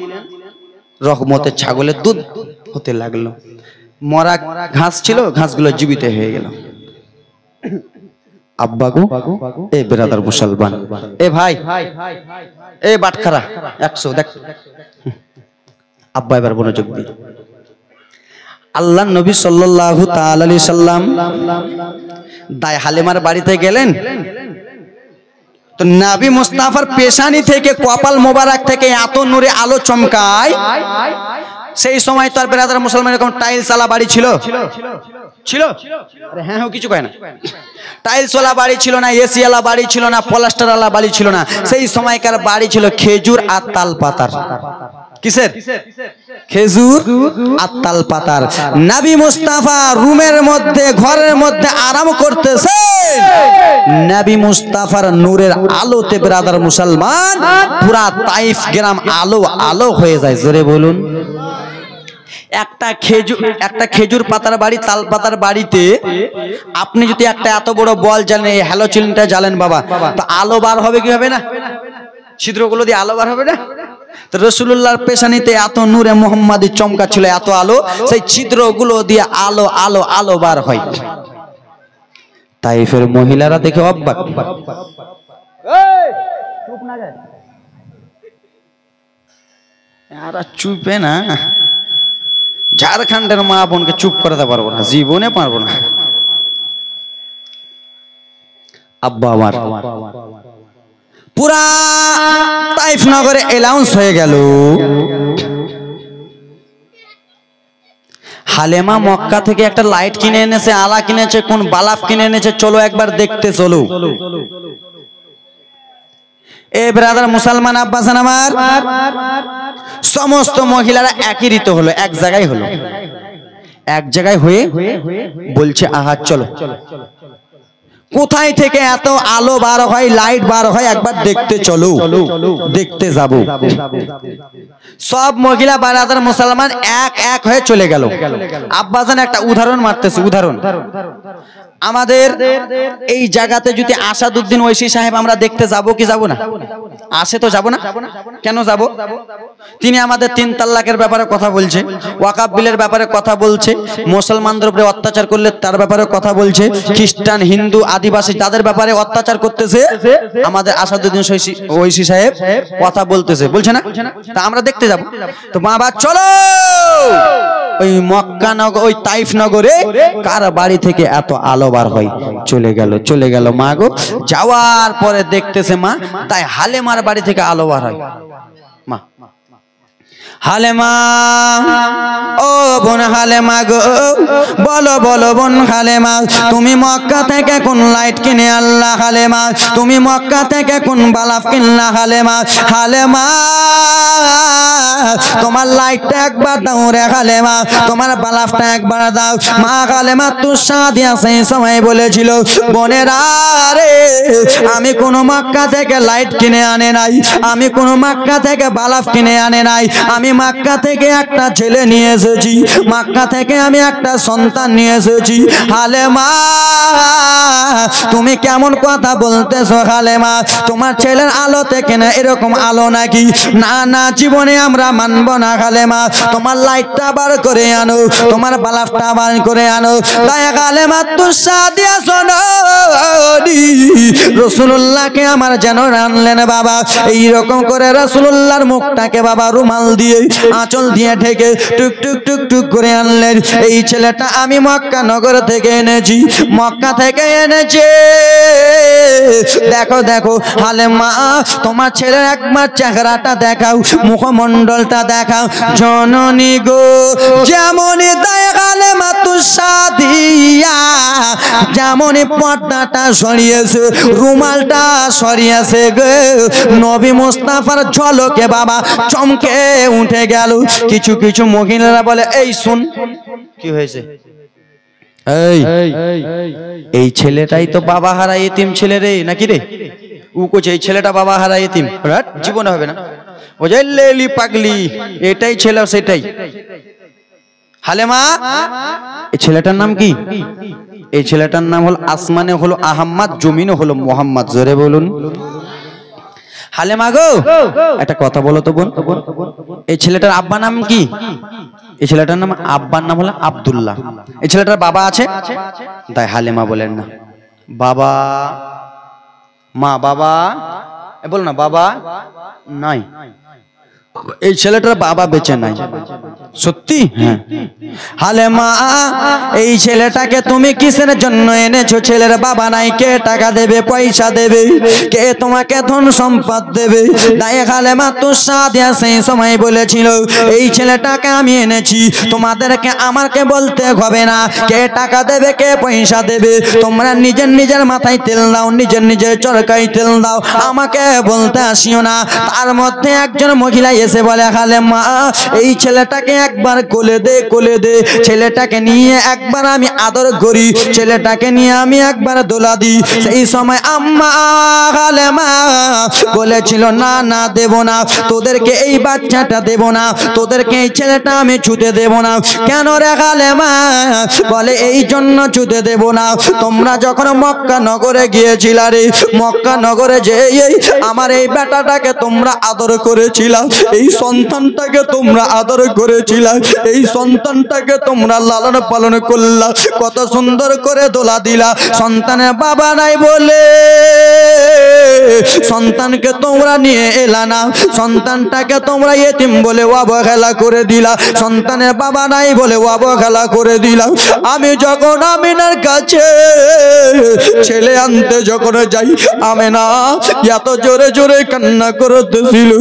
রহমতের ছাগলের দুধ হতে লাগলো। মরা ঘাস ছিল, ঘাসগুলো জীবিত হয়ে গেল। আব্বা গো, এ ব্রাদার মুসলমান, এ ভাই, এ বাটখারা 100 দেখ। আব্বা এবার মনোযোগ দিন। আল্লাহ নবী সাল্লাল্লাহু তাআলা আলাইহি সাল্লাম দায় হালিমার বাড়িতে গেলেন। তো নবী মুস্তাফার পেশানি থেকে, কপাল মোবারক থেকে এত নূরে আলো চমকায়। সেই সময় তো আর ব্রাদার মুসলমান এরকম টাইলস ওয়ালা বাড়ি ছিল? ছিল? আরে হ্যাঁ কিছু কয় না। টাইলস ওয়ালা বাড়ি ছিল না, এসি ওয়ালা বাড়ি ছিল না, প্লাস্টার ওয়ালা বাড়ি ছিল না। সেই সময়কার বাড়ি ছিল খেজুর আর তাল পাতার। কিসের? খেজুর আর তাল পাতার। নবী মুস্তাফা রুমের মধ্যে, ঘরের মধ্যে আরাম করতেছে। নবী মুস্তাফার নূরের আলোতে ব্রাদার মুসলমান পুরা তাইফ গ্রাম আলো আলো হয়ে যায়। জোরে বলুন। একটা খেজুর পাতার বাড়ি, তাল পাতার বাড়িতে আপনি যদি একটা এত বড় বল জ্বালেন, এই হ্যালোজেনটা জ্বালেন বাবা, তো আলো বার হবে কি হবে না? ছিদ্রগুলো দিয়ে আলো বার হবে না? তো রাসূলুল্লাহর পেশানিতে এত নূরে মুহাম্মাদি চমকা ছিল, এত আলো, সেই ছিদ্রগুলো দিয়ে আলো আলো আলো বার হয়। তাইফের মহিলারা দেখে অবাক, চুপে না, ঝাড়খণ্ডের মা বোনকে চুপ করাতে পারবো না, জীবনে পারবো না। আব্বা আমার পুরা তাইফ নগরে অ্যানাউন্স হয়ে গেল, হালেমা মক্কা থেকে একটা লাইট কিনে এনেছে, আলা কিনেছে, কোন বালাপ কিনে এনেছে, চলো একবার দেখতে চলো। এ ব্রাদার মুসলমান আব্বাসান আমার, সমস্ত মহিলারা একই রীত হলো, এক জায়গায় হলো, এক জায়গায় হয়ে বলছে আহা চলো, কোথায় থেকে এত আলো বার হয়, লাইট বার হয়, একবার দেখতে চলো, দেখতে যাব। সব মহিলা বারাদার মুসলমান এক এক হয়ে চলে গেল। আব্বাজান একটা উদাহরণ মারতেছে, উদাহরণ, আমাদের এই জায়গাতে যদি আসাদউদ্দিন ওয়াইসি সাহেব আমরা দেখতে যাব কি যাব না? আসে তো যাব না? কেন যাব? তিনি আমাদের 3 তালাকের ব্যাপারে কথা বলছে, ওয়াকাফ বিলের ব্যাপারে কথা বলছে, মুসলমানদের উপরে অত্যাচার করলে তার ব্যাপারে কথা বলছে, খ্রিস্টান হিন্দু আদিবাসী তাদের ব্যাপারে অত্যাচার করতেছে, আমাদের আসাদউদ্দিন ওয়াইসি সাহেব কথা বলতেছে, বলছে না? তা আমরা দেখতে যাব। তো বাবা চলো, ওই মক্কা নগর, ওই তাইফ নগরে কার বাড়ি থেকে এত আলো বার হয়? চলে গেল মা গো। যাওয়ার পরে দেখতেছে মা, তাই হালেমার বাড়ি থেকে আলো বার হয়। মা হালেমা, ও বোন হালেমা গো, বলো বলো বোন হালেমা, তুমি মক্কা থেকে কোন লাইট কিনে আল্লাহ হালেমা? তুমি মক্কা থেকে কোন বালাপ কিনলা হালেমা? হালেমা তোমার লাইটটা একবার দাও রে হালেমা, তোমার বালাপটা একবার দাও। মা হালেমা তুষাদিয়া সেই সময় বলেছিল, বোনেরা রে, আমি কোন মক্কা থেকে লাইট কিনে আনে নাই, আমি কোন মক্কা থেকে বালাপ কিনে আনে নাই, আমি মক্কা থেকে একটা ছেলে নিয়ে এসেছি, মক্কা থেকে আমি একটা সন্তান নিয়ে এসেছি। হালেমা তুমি কেমন কথা বলতেছো হালেমা? তোমার ছেলের আলো থেকে না এরকম আলো নাকি? না না, জীবনে আমরা মানব না হালেমা, তোমার লাইটটা বার করে আনো, তোমার বালাপটা বার করে আনো। তাই হালেমা তুষাদিয়া শোনো, রাসূলুল্লাহকে আমার যেন রানলেন বাবা, এইরকম করে রাসূলুল্লাহর মুখটাকে বাবা রুমাল দিয়ে, আঁচল দিয়ে ঢেকে টুক টুক টুক টুক করে আনলেন। এই ছেলেটা আমি মক্কা নগর থেকে এনেছি, মক্কা থেকে এনেছি। দেখো দেখো হালেমা, তোমার ছেলের একবার চেহারাটা দেখাও, মুখমণ্ডলটা দেখাও। জননী গো, যেমনই দায় হালেমা তুষাদিয়া, যেমনই পর্দাটা সরিয়েছে, রুমালটা সরিয়েছে গো, নবী মুস্তাফার ঝলকে বাবা চমকে উঠে গেল। কিছু কিছু মহিলারা বলে, এই শুন, কি হয়েছে? এই ছেলেটাই তো বাবা হারা এতিম ছেলে রে, নাকি রে? ও কোচ এই ছেলেটা বাবা হারা এতিম, জীবনে হবে না। ও যে লেলি পাগলি, এটাই ছেলে সেটাই। হালেমা, এই ছেলেটার নাম কি? এই ছেলেটার নাম হলো, আসমানে হলো আহম্মদ, জমিনে হলো মোহাম্মদ। জোরে বলুন। হালেমা গো, একটা কথা বলো তো বোন, এই ছেলেটার আব্বার নাম কি? এই ছেলেটার নাম, আব্বার নাম হলো আব্দুল্লাহ। এই ছেলেটার বাবা আছে? তাই হালেমা বলেন না বাবা, মা বাবা, বল না বাবা নাই, এই ছেলেটার বাবা বেঁচে নাই। সত্যি? হ্যাঁ। হালেমা, এই ছেলেটাকে তুমি কিসের জন্য এনেছো? ছেলের বাবা নাই, কে টাকা দেবে, পয়সা দেবে, কে তোমাকে ধন সম্পদ দেবে? তাই হালেমা তুষাদিয়া সেই সময় বলেছিল, এই ছেলেটাকে আমি এনেছি, তোমাদেরকে আমাকে বলতে হবে না কে টাকা দেবে, কে পয়সা দেবে। তোমরা নিজের নিজের মাথায় তেল দাও, নিজের নিজের চরকায় তেল দাও, আমাকে বলতে আসিও না। তার মধ্যে একজন মহিলা এসে বলে, হালেমা, এই ছেলেটাকে একবার কোলে দে কোলে দে, ছেলেটাকে নিয়ে একবার আমি আদর করি, ছেলেটাকে নিয়ে আমি একবার দোলা দিই। সেই সময় আম্মা হালেমা বলেছিল না না দেব না, তোদেরকে এই বাচ্চাটা দেব না, তোদেরকে এই ছেলেটা আমি ছুতে দেব না। কেন রে হালেমা? বলে এই জন্য ছুতে দেব না, তোমরা যখন মক্কা নগরে গিয়েছিলা রে, মক্কা নগরে যে এই আমার এই বেটাটাকে তোমরা আদর করেছিলা, এই সন্তানটাকে তোমরা আদর করেছিলা, এই সন্তানটাকে তোমরা লালন পালন করলা, কত সুন্দর করে দোলা দিলা। সন্তানের বাবা নাই বলে সন্তানকে তোমরা নিয়ে এলা না, সন্তানটাকে তোমরা এতিম বলে অবহেলা করে দিলা, সন্তানের বাবা নাই বলে অবহেলা করে দিলা। আমি যখন আমিনার কাছে ছেলে আনতে যখন যাই, আমিনা এত জোরে জোরে কান্না করতেছিল,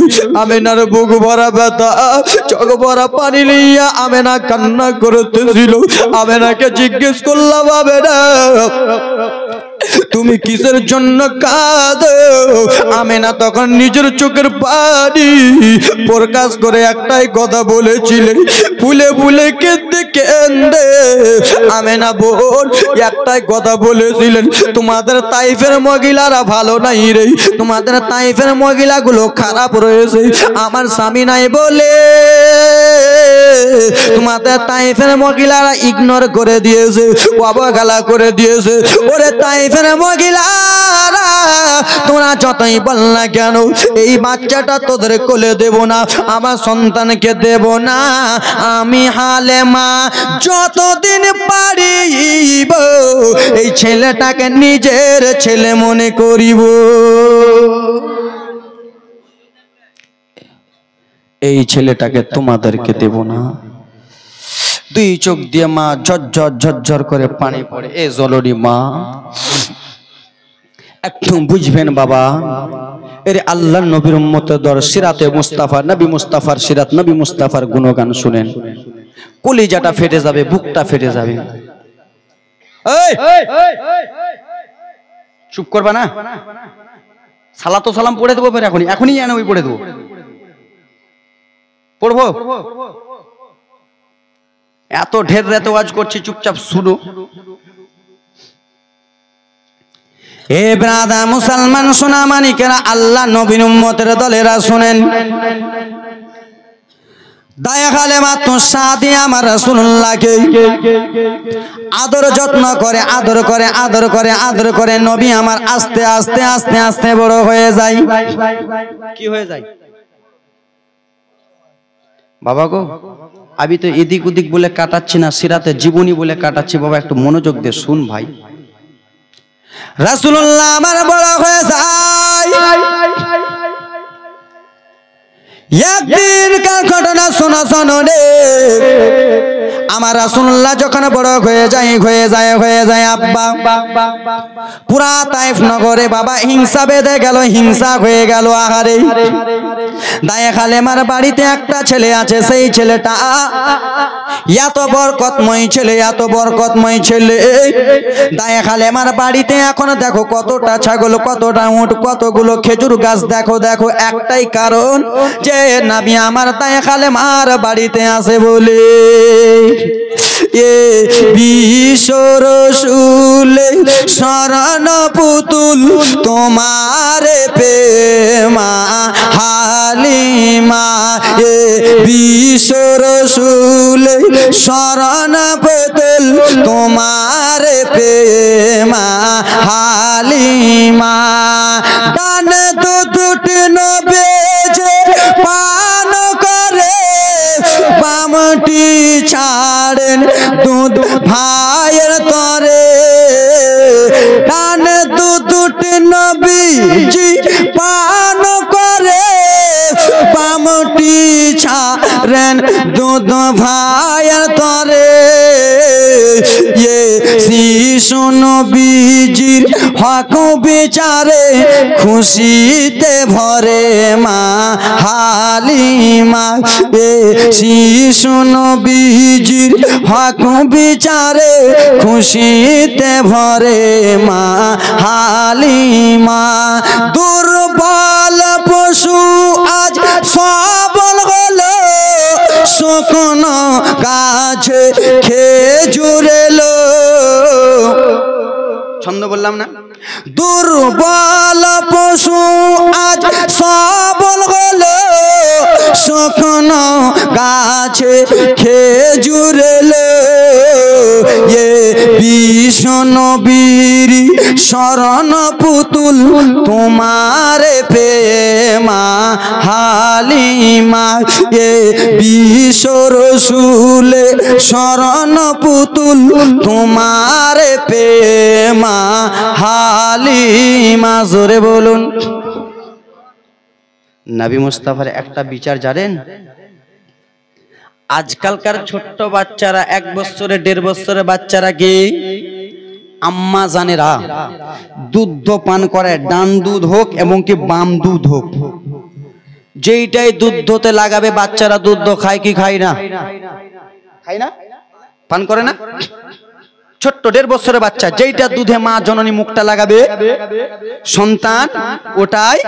আমিনার বুক ভরা ব্যথা, চোখ ভরা পানি নিয়ে আমিনা কান্না করতেছিল। আমিনাকে জিজ্ঞেস করলাম, আমিনা তুমি কিসের জন্য কাঁদো? আমিনা তখন নিজের চোখের পানি প্রকাশ করে একটাই কথা বলেছিলেন, ফুলে ফুলে কেঁদে কেঁদে আমিনা বোন একটাই কথা বলেছিলেন, তোমাদের তাইফের মহিলারা ভালো নাই রে, তোমাদের তাইফের মহিলাগুলো খারাপ রয়েছে, আমার স্বামী নাই বলে তোমাদের তাইফের মহিলারা ইগনোর করে দিয়েছে, অবহেলা করে দিয়েছে। ওরে তাইফের মহিলারা তোমরা যতই বল না কেন, এই বাচ্চাটা তোদের কোলে দেব না, আমার সন্তানকে দেব না। আমি হালেমা যতদিন পারিব এই ছেলেটাকে নিজের ছেলে মনে করিব। এই ছেলেটাকে তোমাদেরকে দেব না। দুই চোখ দিয়ে মা ঝরঝর ঝরঝর করে পানি পড়ে। এ জলরি মা, একটু বুঝবেন বাবা, এর আল্লাহ নবীর উম্মতের দর সিরাতে মুস্তাফা, নবী মুস্তাফার সিরাত, নবী মুস্তাফার গুণগান শুনেন, কলিজাটা ফেটে যাবে, বুকটা ফেটে যাবে। চুপ করবা না? সালাতো সালাম পড়ে দেবো, এখনই এখনই জানো ওই পড়ে দেবো, পড়বো। এত ঢের রাতে ওয়াজ করছি, চুপচাপ শুনো। এ ব্রাদা মুসলমান সোনা মানিকেরা, আল্লাহ নবীর উম্মতের দলেরা শুনেন, দায়া হালেমা তো সাদি আমার রাসূলুল্লাহকে আদর যত্ন করে, আদর করে, আদর করে, আদর করে। নবী আমার আস্তে আস্তে আস্তে আস্তে বড় হয়ে যায়। কি হয়ে যায় বাবা গো? আমি তো এদিক ওদিক বলে কাটাচ্ছি না, সিরাতে জীবনী বলে কাটাচ্ছি। বাবা একটু মনোযোগ দিয়ে শুন ভাই। রাসূলুল্লাহ আমার বড় হয়ে যায়। একদিনকার ঘটনা শোনা শোনো রে, আমার রাসূলুল্লাহ যখন বড় হয়ে যায় আব্বা, পুরা তাইফ নগরে বাবা হিংসা বেঁধে গেল, হিংসা হয়ে গেল। আহারে, দায়ে হালেমার বাড়িতে একটা ছেলে আছে, সেই ছেলেটা এত বরকতময় ছেলে, এত বরকতময় ছেলে। দায়ে হালেমার বাড়িতে এখন দেখো কতটা ছাগল, কতটা উট, কতগুলো খেজুর গাছ। দেখো দেখো, একটাই কারণ যে নবী আমার দায়ে হালেমার বাড়িতে আসে বলে। এ বিশ্ব রসূলে শরণ পুতুল তোমার প্রেমা হালিমা, এ বিশ্ব রসূলে শরণ পুতুল তোমার প্রেমা হালিমা। ডান দুটি নবেজে পান করে, বামটি ছাড়েন দুধ ভাইয়ের তরে। ডান দুটি নবীজি পান করে, বামটি ছাড়েন দুধ ভাইয়ের তরে। শিশু নবীজির হক বিচারে খুশিতে ভরে মা হালিমা। শিশু নবীজির হক বিচারে খুশিতে ভরে মা হালিমা। দুর্বল পশু আজ সবল হলো, শুকনো গাছে খেজুর এলো। ছন্দ বললাম না? দুর্বল পশু আজ সবল হলো, শুকনো গাছে খেজুর এলো। এ বিশ্ব নবীর শরণ পুতুল তোমার প্রেমা হালিমা, এ বিশ্ব রসুলে শরণ পুতুল তোমার প্রেমা হালিমা। জোরে বলুন। নবী মুস্তাফার একটা বিচার জানেন? আজকালকার ছোট্ট বাচ্চারা, 1 বছরে 1.5 বছরের বাচ্চারা কি আম্মা জানেরা দুধ পান করে, ডান দুধ হোক এবং কি বাম দুধ হোক, যেইটাই দুধতে লাগাবে বাচ্চারা দুধ খায় কি খায় না? খায় না? পান করে না? ছোট্ট 1.5 বছরের বাচ্চা যেইটা দুধে মা জননী মুখটা লাগাবে সন্তান ওটাই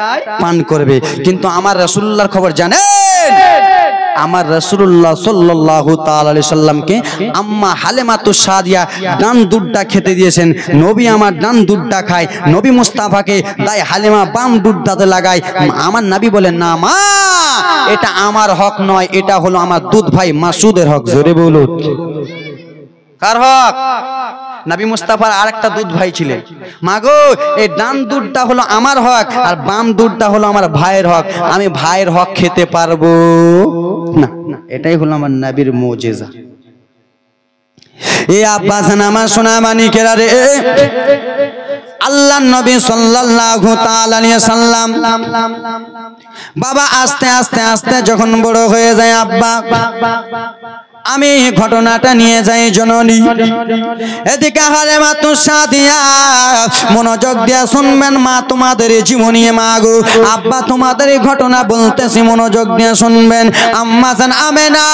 পান করবে। কিন্তু আমার রাসূলুল্লাহর খবর জানেন? আমার রাসূলুল্লাহ সাল্লাল্লাহু তাআলা আলাইহি সাল্লামকে আম্মা হালিমাতুস সাদিয়া ডান দুধটা খেতে দিয়েছেন। নবী আমার ডান দুধটা খায়, নবী মুস্তাফাকে দাই হালিমা বাম দুধটাতে লাগায়। আমার নবী বলেন, না মা, এটা আমার হক নয়, এটা হলো আমার দুধ ভাই মাসুদের হক। জোরে বলুন, কার হক? নবী মুস্তাফার আরেকটা দুধ ভাই ছিলেন। মাগো, এই ডান দুধটা হলো আমার হক আর বাম দুধটা হলো আমার ভাইয়ের হক, আমি ভাইয়ের হক খেতে পারবো না। এটাই হলো আমার নবীর মুজিজা। এ আব্বাসান আমার সোনা মানিকেরা রে, আল্লাহর নবী সাল্লাল্লাহু তাআলা আলাইহি সাল্লাম বাবা আস্তে আস্তে আস্তে যখন বড় হয়ে যায়, আব্বা আমি ঘটনাটা নিয়ে যাই জননী। এদিকে হালিমাতুস সাদিয়া মনোযোগ দিয়ে শুনবেন মা, তোমাদের জীবনী মা গো, আব্বা তোমাদের ঘটনা বলতেছি, মনোযোগ দিয়ে শুনবেন। আম্মা জান আমেনা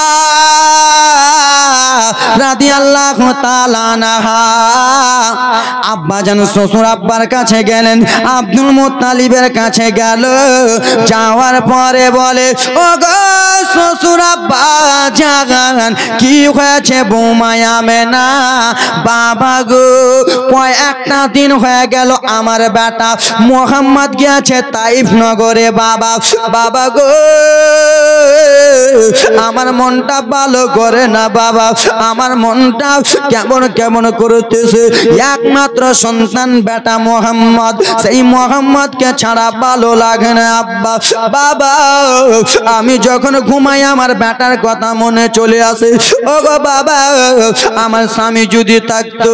রাদিয়াল্লাহু তাআলা আনহা আব্বা জান শ্বশুর আব্বার কাছে গেলেন, আব্দুল মুত্তালিবের কাছে গেল। যাওয়ার পরে বলে, ও গো শ্বশুর আব্বা জান, কি হয়েছে বৌমা আমেনা? বাবা গো, কয়েকটা দিন হয়ে গেল আমার বেটা মোহাম্মদ গিয়েছে তাইফ নগরে। বাবা বাবা গো, আমার মনটা ভালো করে না বাবা, আমার মনটা কেমন কেমন করতেছে। একমাত্র সন্তান বেটা মোহাম্মদ, সেই মোহাম্মদকে ছাড়া ভালো লাগে না আব্বা। বাবা আমি যখন ঘুমাই আমার বেটার কথা মনে চলে আসে। ও গো বাবা, আমার স্বামী যদি থাকতো,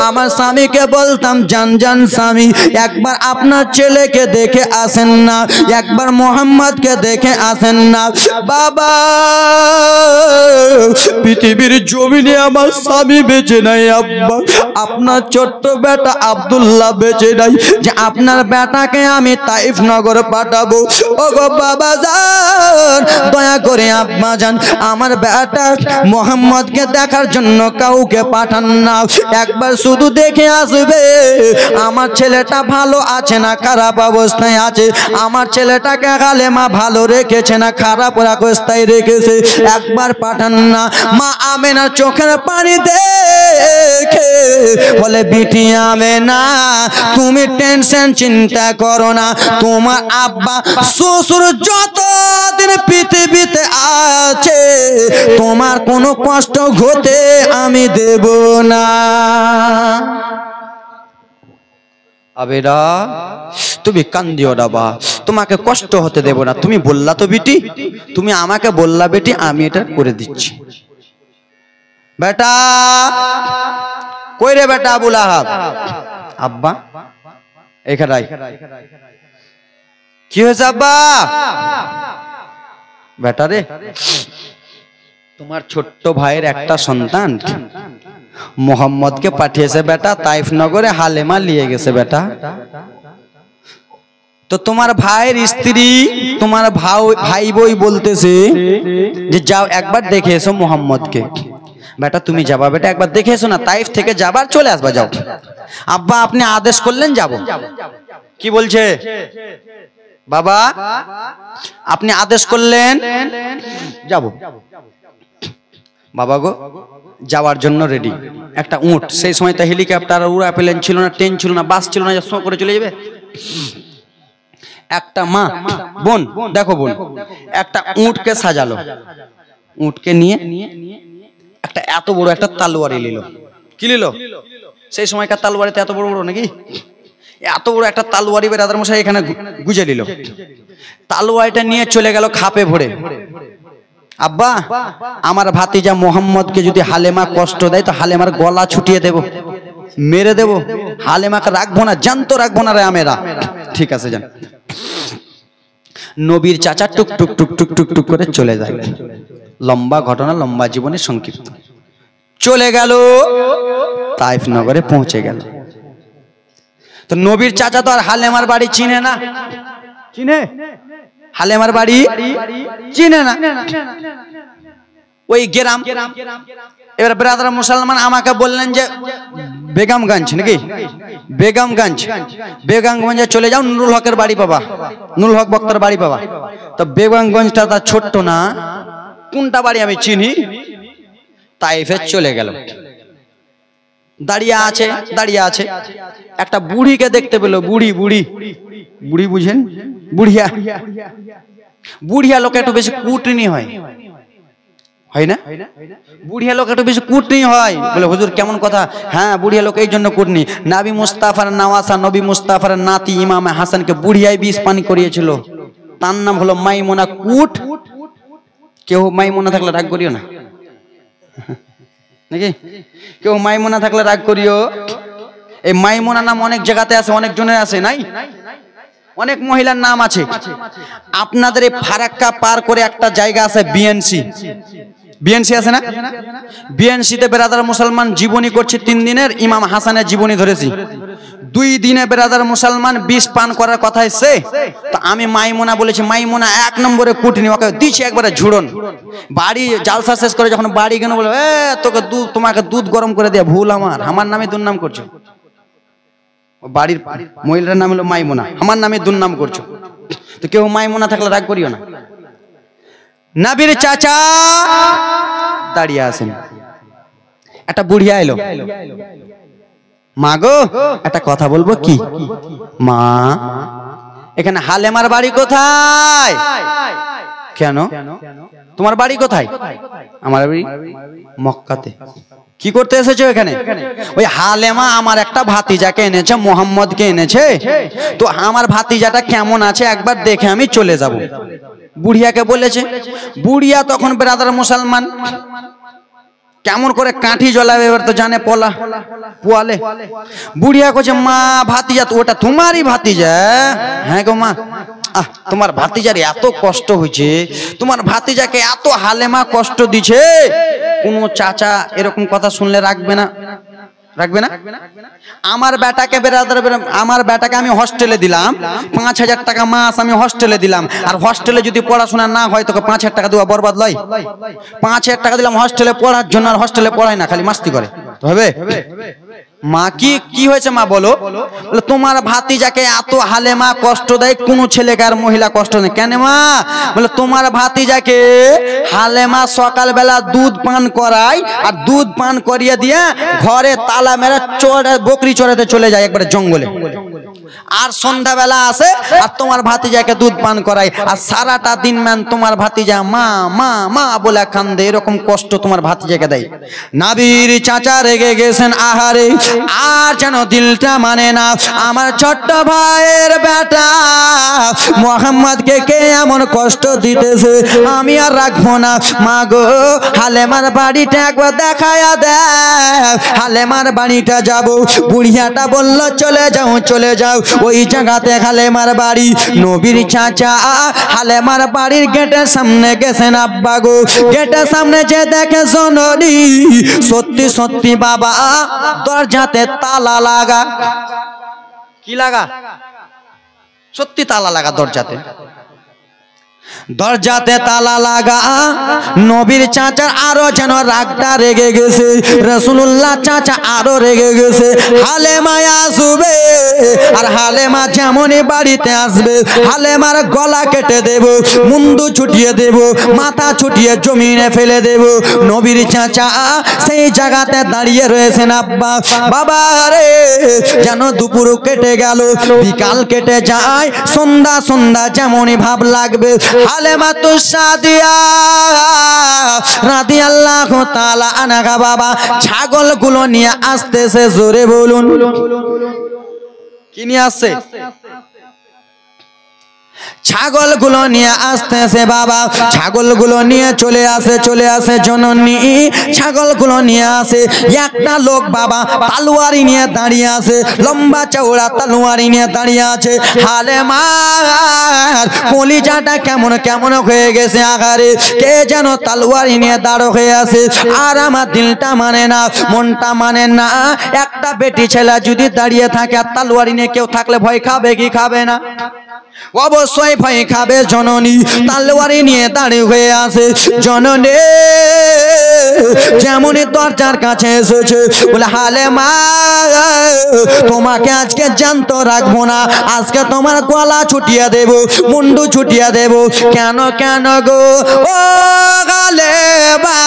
আমার স্বামীকে বলতাম, জান জান স্বামী, একবার আপনার ছেলেকে দেখে আসেন না, একবার মোহাম্মদকে দেখে আসেন না। বাবা পৃথিবীর জমিনে আমার স্বামী বেঁচে নাই আব্বা, আপনার ছোট্ট বেটা আব্দুল্লাহ বেঁচে নাই, যে আপনার বেটাকে আমি তাইফ নগর পাঠাবো। ও গো বাবা জান, দয়া করে আব্বা জান আমার বেটা মোহাম্মদকে দেখার জন্য কাউকে পাঠান না, একবার শুধু দেখে আসবে আমার ছেলেটা ভালো আছে না খারাপ অবস্থায় আছে, আমার ছেলেটাকে হালিমা ভালো রেখেছে না খারাপ অবস্থায় রেখেছে, একবার পাঠান না। মা আমেনা চোখের পানি দেখে বলে, বিটি আমেনা তুমি টেনশন চিন্তা করো না, তোমার আব্বা শ্বশুর যতদিন পৃথিবীতে আছে তোমার কোনো কষ্ট হতে আমি দেব না। আবেরা তুমি কান্দিও না বা, তোমাকে কষ্ট হতে দেব না। তুমি বললা তো বেটি, তুমি আমাকে বললা বেটি, আমি এটা করে দিচ্ছি। বেটা কই রে বেটা আবুল আহাব? আব্বা এখানে কি হয়েছে আব্বা? বেটা রে, তোমার ছোট্ট ভাইয়ের একটা সন্তান মোহাম্মদকে পাঠিয়েছে বেটা তাইফ নগরে, হালিমা নিয়ে গেছে বেটা। তো তোমার ভাইয়ের স্ত্রী তোমার ভাই বই বলতেছে যে যাও একবার দেখে এসো মোহাম্মদকে। বেটা তুমি যাবা বেটা, একবার দেখে এসো না, তাইফ থেকে যাবার চলে আসবা, যাও। আব্বা আপনি আদেশ করলেন যাব। কি বলছে? বাবা আপনি আদেশ করলেন যাব, বাবা গো যাওয়ার জন্য রেডি। একটা উট, সেই সময় তো হেলিকপ্টার উড়াপ্লেন ছিল না, ট্রেন ছিল না, বাস ছিল না যে শো করে চলে যাবে। একটা মা বোন, দেখো বোন, একটা উটকে সাজালো, উটকে নিয়ে একটা এত বড় একটা তালোয়ারি নিল। কি নিল? সেই সময়কার তালোয়ারিতে এত বড় বড় নাকি, এত বড় একটা তালোয়ারি বেরাদার মশাই এখানে গুজে নিল। তালোয়ারিটা নিয়ে চলে গেল খাপে ভরে। আব্বা আমার ভাতিজা মোহাম্মদকে যদি হালেমা কষ্ট দেয় তো হালেমার গলা ছুটিয়ে দেব, মেরে দেব, হালেমাকে রাখবো না, জ্যান্ত রাখবো না রে আমেরা। ঠিক আছে যান। নবীর চাচা টুক টুক টুক টুক টুক টুক করে চলে যায়। লম্বা ঘটনা, লম্বা জীবনে সংক্ষিপ্ত। চলে গেল, তাইফ নগরে পৌঁছে গেল। তো নবীর চাচা তো আর হালেমার বাড়ি চিনে না, চিনে? হালেমার বাড়ি চিনে না, ওই গ্রাম। এবার ব্রাদার মুসলমান আমাকে বললেন যে বেগমগঞ্জ নাকি, বেগমগঞ্জ, বেগমগঞ্জে চলে যাও, নুরুল হকের বাড়ি পাবা, নুরুল হক বক্তার বাড়ি পাবা। তো বেগমগঞ্জটা তার ছোট্ট না, কোনটা বাড়ি আমি চিনি। তাইফে চলে গেল, দাঁড়িয়ে আছে, দাঁড়িয়ে আছে, একটা বুড়িকে দেখতে পেল। বুড়ি, বুড়ি, বুড়ি বুঝেন? বুড়িয়া, বুড়িয়া লোক একটু বেশি কুটনি হয়, হয় না? বুড়িয়া লোক একটু বেশি কুটনি হয়। বলে হুজুর কেমন কথা? হ্যাঁ বুড়িয়া লোক এই জন্য কুটনি, নবী মুস্তাফার নওয়াসা, নবী মুস্তাফার নাতি ইমাম হাসানকে বুড়িয়ায় বিষ পানি করিয়েছিল, তার নাম হলো মাইমুনা কুট। কেউ মাইমুনা থাকলে রাগ করিও না নাকি, কেউ মাইমুনা থাকলে রাগ করিও। এই মাইমুনা নাম অনেক জায়গাতে আছে, অনেক জনের আছে, নাই? অনেক মহিলার নাম আছে। আপনাদের এই ফারাক্কা পার করে একটা জায়গা আছে বিএনসি, বিএনসি আছে না? বিএনসিতে বেরাদার মুসলমান জীবনী করছে 3 দিনের, ইমাম হাসানের জীবনী ধরেছি। 2 দিনে বেরাদার মুসলমান বিষ পান করার কথা এসছে। তো আমি মাইমুনা বলেছি, মাইমুনা 1 নম্বরে কুটনি, ওকে দিছি একবারে ঝুড়ন। বাড়ি জালসা শেষ করে যখন বাড়ি গেল বলে তোকে দুধ, তোমাকে দুধ গরম করে দেয়া ভুল, আমার নামে দুর্নাম করছো। বাড়ির মহিলার নাম হলো মাইমুনা, আমার নামে দুর্নাম করছো। তো কেউ মাইমুনা থাকলে রাগ করিও না। নবীর চাচা দাঁড়িয়ে আছেন, একটা বুড়িয়া এলো। মা গো একটা কথা বলবো কি? মা এখানে হালেমার বাড়ি কোথায়? কেন তোমার বাড়ি কোথায়? আমার বাড়ি মক্কাতে। কি করতে এসেছো এখানে? ওই হালেমা আমার একটা ভাতিজাকে এনেছে, মোহাম্মদকে এনেছে, তো আমার ভাতিজাটা কেমন আছে একবার দেখে আমি চলে যাব। বুড়িয়াকে বলেছে। বুড়িয়া তখন ব্রাদার মুসলমান কেমন করে কাঠি জ্বলাবে এবার তো জানে, পোলা পোয়ালে। বুড়িয়া কইছে মা ভাতিজা তো ওটা তোমারই ভাতিজা? হ্যাঁ গো মা। তোমার ভাতিজার এত কষ্ট হয়েছে, তোমার ভাতিজাকে এত হালেমা কষ্ট দিছে, কোন চাচা এরকম কথা শুনলে রাখবে না? রাখবে না? আমার বেটাকে আমার বেটাকে আমি হস্টেলে দিলাম, 5000 টাকা মাস আমি হস্টেলে দিলাম। আর হস্টেলে যদি পড়াশোনা না হয় তোকে 5000 টাকা দেওয়া বরবাদ লয়? 5000 টাকা দিলাম হস্টেলে পড়ার জন্য, আর হস্টেলে পড়ায় না, খালি মাস্তি করে। হবে? মা কি হয়েছে মা বলো? বলে তোমার ভাতিজাকে এত হালেমা কষ্ট দেয়, কোন ছেলেকে আর মহিলা কষ্ট নেই। কেন মা? বলে তোমার ভাতিজাকে হালেমা সকালবেলা দুধ পান করায়, আর দুধ পান করিয়ে দিয়ে ঘরে তালা মেরে বকরি চড়াতে চলে যায় একবারে জঙ্গলে, আর সন্ধ্যাবেলা আসে আর তোমার ভাতিজাকে দুধ পান করায়, আর সারাটা দিন ম্যান তোমার ভাতিজা মা মা মা বলে কান্দে। এরকম কষ্ট তোমার ভাতিজাকে দেয়। নবীর চাচা রেগে গেছেন, আহারে আর যেন দিলটা মানে না, আমার ছোট্ট ভাইয়ের বেটা মোহাম্মদকে কে এমন কষ্ট দিতেছে, আমি আর রাখবো না। মা গো হালেমার বাড়িটা একবার দেখায়া দেখ, হালেমার বাড়িটা যাব। বুড়িয়াটা বলল চলে যাও চলে যাও, ওই জায়গাতে হালেমার বাড়ি। নবীর চাচা হালেমার বাড়ির গেটের সামনে গেছেন। আব্বা গো গেটের সামনে যে দেখে জননী, সত্যি সত্যি বাবা দরজাতে তালা লাগা। কি লাগা? সত্যি তালা লাগা দরজাতে। দরজাতে তালা লাগা। নবীর চাচার আরো যেন রাগটা রেগে গেছে, রাসূলুল্লাহ চাচা আরো রেগে গেছে। হালেমা আসবে, আর হালেমা যেমনই বাড়িতে আসবে হালেমার গলা কেটে দেব, মুন্ডু ছুটিয়ে দেব, মাথা ছুটিয়ে জমিনে ফেলে দেব। নবীর চাচা সেই জায়গাতে দাঁড়িয়ে রয়েছেন। আব্বা বাবা রে, যেন দুপুর কেটে গেল, বিকাল কেটে যায়, সন্ধ্যা সন্ধ্যা যেমনই ভাব লাগবে। হালেমা তো সাদিয়া রাদিয়াল্লাহু তাআলা আনহা বাবা ছাগলগুলো নিয়ে আসতেছে। জোরে বলুন কি নিয়ে আসছে? ছাগলগুলো নিয়ে আসতেছে বাবা। ছাগলগুলো নিয়ে চলে আসে জননী, ছাগলগুলো নিয়ে আসে। একটা লোক বাবা তলোয়ারি নিয়ে দাঁড়িয়ে আছে, লম্বা চওড়া তলোয়ারি নিয়ে দাঁড়িয়ে আছে। হালেমার কলিজাটা কেমন কেমন হয়ে গেছে আগারে, কে যেন তলোয়ারি নিয়ে দাঁড় হয়ে আছে। আর আমার দিলটা মানে না, মনটা মানে না। একটা বেটি ছেলে যদি দাঁড়িয়ে থাকে আর তলোয়ারি নিয়ে কেউ থাকলে ভয় খাবে কি খাবে না? অবশ্যই ভয় খাবে। জননী তলোয়ারি নিয়ে দাঁড়িয়ে হয়ে আছে। জননী যেমনই দরজার কাছে এসেছে বলে, হালেমা তোমাকে আজকে জ্যান্ত রাখবো না, আজকে তোমার গলা ছুটিয়ে দেব, মুন্ডু ছুটিয়ে দেব। কেন কেন গো ও হালেমা,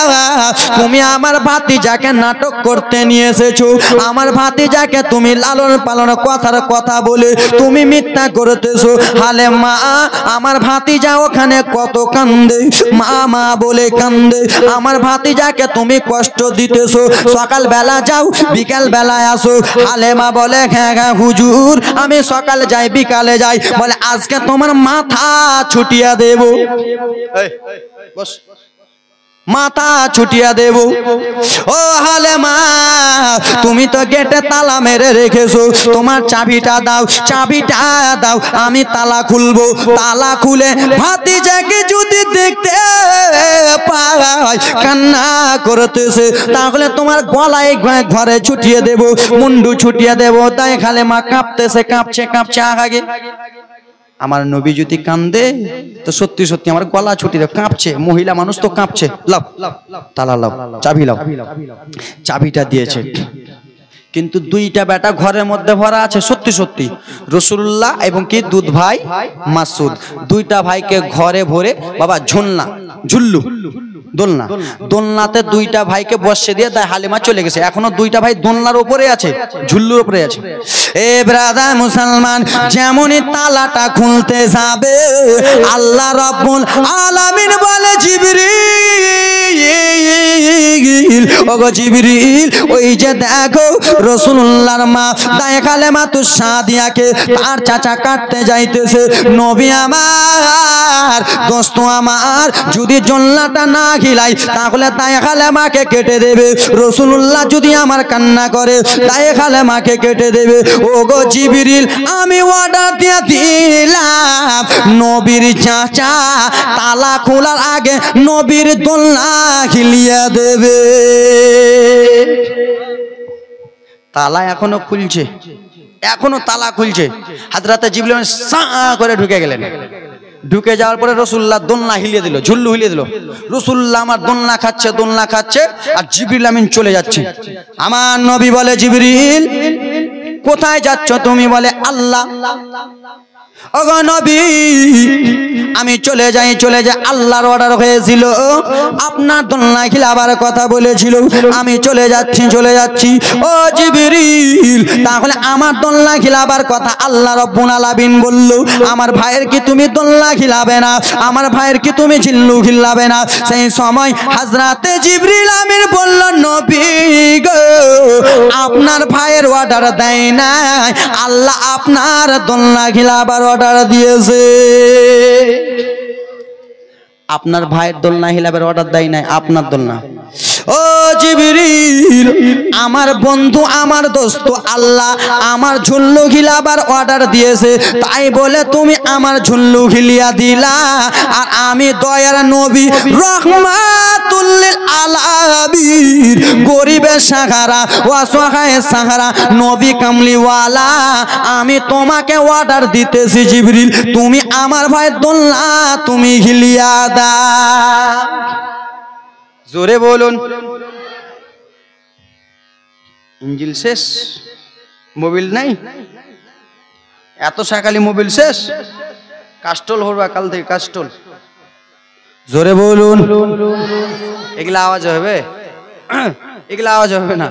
তুমি আমার ভাতিজাকে নাটক করতে নিয়ে এসেছো। আমার ভাতিজাকে তুমি লালন পালন কথার কথা বলে তুমি মিথ্যা করতেছো। হালেমা আমার ভাতিজা ওখানে কত কান্দে, মা মা বলে কান্দে। আমার ভাতিজাকে তুমি কষ্ট দিতেছো। সকাল বেলা যাও, বিকাল বেলায় আসো। হালেমা বলে, হ্যাঁ হ্যাঁ হুজুর, আমি সকালে যাই বিকালে যাই। বলে আজকে তোমার মাথা ছুটিয়া দেব, মাথা ছুটিয়া দেব। ও হালেমা তুমি তো গেটে তালা মেরে রেখেছো, তোমার চাবিটা দাও, চাবিটা দাও, আমি তালা খুলবো। তালা খুলে ভাতিজাকে যদি দেখতে পাই কান্না করতেছে, তাহলে তোমার গলায় ঘরে ছুটিয়ে দেব, মুন্ডু ছুটিয়ে দেব। তাই হালেমা কাঁপতেছে, কাঁপছে আগে। আমার নবী যদি কান্দে তো সত্যি সত্যি আমার গলা ছুটি দেব, কাঁপছে, মহিলা মানুষ তো কাঁপছে। লাও তালা লাও, চাবি লাও। চাবিটা দিয়েছে, কিন্তু দুইটা বেটা ঘরের মধ্যে ভরা আছে। সত্যি সত্যি রাসূলুল্লাহ এবং কি দুধ ভাই মাসুদ, দুইটা ভাইকে ঘরে ভরে বাবা ঝুল্লু দোলনাতে দুইটা ভাইকে বসে দিয়ে তাই হালিমা চলে গেছে। এখনো দুইটা ভাই দোলনার উপরে আছে, ঝুল্লুর উপরে আছে। এ ব্রাদার মুসলমান, যেমনই তালাটা খুলতে যাবে আল্লাহ রাব্বুল আলামিন বলে, জিবরিল ওগো জিবরিল, ওই যে দেখো রাসূলুল্লাহর মা দায়ে হালেমা তো সাদিয়াকে তার চাচা কাটতে যাইতেছে। নবী আমার, দোস্ত আমার, যদি জন্নাটা না খিলাই তাহলে দায়ে হালেমাকে কেটে দেবে। রাসূলুল্লাহ যদি আমার কান্না করে দায়ে হালেমাকে কেটে দেবে। ওগো জিবরিল, আমি অর্ডার দিয়ে দিলাম নবীর চাচা তালা খোলার আগে নবীর দোলনা খিলিয়ে দেবে। তালা এখনো খুলছে, এখনো তালা খুলছে। হযরত জিবরিল সা করে ঢুকে গেলেন। ঢুকে যাওয়ার পরে রাসূলুল্লাহ দোলনা হিলিয়ে দিল, ঝুল্লু হিলিয়ে দিল। রাসূলুল্লাহ আমার দোলনা খাচ্ছে আর জিবরিল আমিন চলে যাচ্ছে। আমার নবী বলে, জিবরিল কোথায় যাচ্ছ তুমি? বলে, আল্লাহ। ওগো নবী, আমি চলে যাই। আল্লাহর অর্ডার হয়েছিল, আপনার দোলনা খিলাবার কথা বলেছিল, আমি চলে যাচ্ছি। ও জিবরিল, তাহলে আমার দোলনা খিলাবার কথা আল্লাহ রাব্বুল আলামিন বলল, আমার ভাইয়ের কি তুমি দোলনা খিলাবে না? আমার ভাইয়ের কি তুমি ঝিল্লু খিলাবে না? সেই সময় হযরতে জিবরিল আমিন বলল, নবী গো, আপনার ভাইয়ের অর্ডার দেয় না, আল্লাহ আপনার দোলনা খিলাবার অর্ডার দিয়েছে। আপনার ভাইয়ের দোলনা হিলাবের অর্ডার দেয় নাই, আপনার দোলনা। ও জিবরিল, আমার বন্ধু, আমার দোস্ত আল্লাহ আমার ঝুল্লু হিলাবার অর্ডার দিয়েছে, তাই বলে তুমি আমার ঝুল্লু হিলিয়া দিলা। আর আমি দয়ার নবী রহমাতুল লিল আলামিন, গরিবের সাহারা ওয়াসহায় সাহারা নবী কামলিওয়ালা আমি তোমাকে অর্ডার দিতেছি জিবরিল তুমি আমার ভাইয়ের দোলনা তুমি হিলিয়া দাও জোরে বলুন ইঞ্জিল শেষ মোবিল নাই এত সকালে মোবিল শেষ কাস্টল হবে কাল থেকে কাস্টল জোরে বলুন এগুলা আওয়াজ হবে এগুলা আওয়াজ হবে না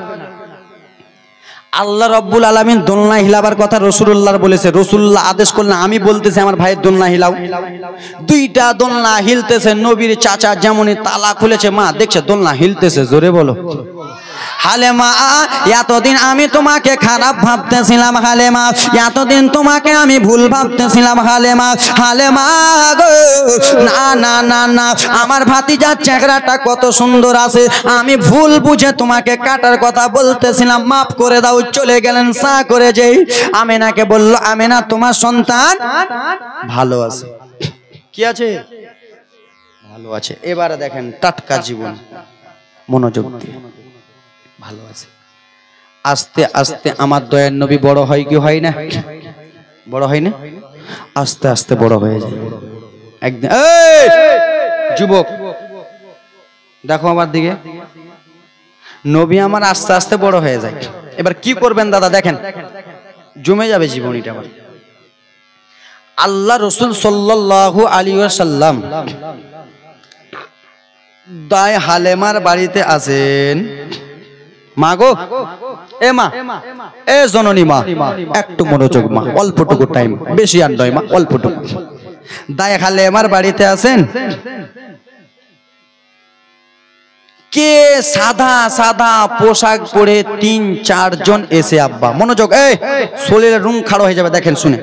আল্লাহ রাব্বুল আলামিন দোলনা হিলাবার কথা রাসূলুল্লাহ বলেছে রাসূলুল্লাহ আদেশ করলেন আমি বলতেছি আমার ভাইয়ের দোলনা হিলাও দুইটা দোলনা হিলতেছে নবীর চাচা যেমনই তালা খুলেছে মা দেখছে দোলনা হিলতেছে জোরে বলো হালেমা এতদিন আমি তোমাকে খারাপ ভাবতেছিলাম হালেমা এতদিন তোমাকে আমি ভুল ভাবতেছিলাম হালেমা হালেমা গো না না না না আমার ভাতিজার চেহারাটা কত সুন্দর আছে আমি ভুল বুঝে তোমাকে কাটার কথা বলতেছিলাম মাফ করে দাও চলে গেলেন সা করে যেই আমেনাকে বলল আমেনা তোমার সন্তান ভালো আছে কি আছে ভালো আছে এবারে দেখেন টাটকা জীবন মনোযোগ দিয়ে ভালো আছে আস্তে আস্তে আমার দয়ার নবী বড় হয় কি হয় না বড় হয় না আস্তে আস্তে বড় হয়ে যায় একদিন এই যুবক দেখো আমার দিকে নবী আমার আস্তে আস্তে বড় হয়ে যায় এবার কি করবেন দাদা দেখেন জমে যাবে জীবনীটা আবার আল্লাহ রাসূল সাল্লাল্লাহু আলাইহি ওয়াসাল্লাম দায় হালেমার বাড়িতে আছেন মা গো এ মা এ জননী মা একটু মনোযোগ মা অল্পটুকু টাইম বেশি আর নয় মা অল্পটুকু দায় হালেমার বাড়িতে আছেন কে সাদা সাদা পোশাক পরে 3-4 জন এসে আব্বা মনোযোগ এই শরীরের রুম খাড়া হয়ে যাবে দেখেন শুনে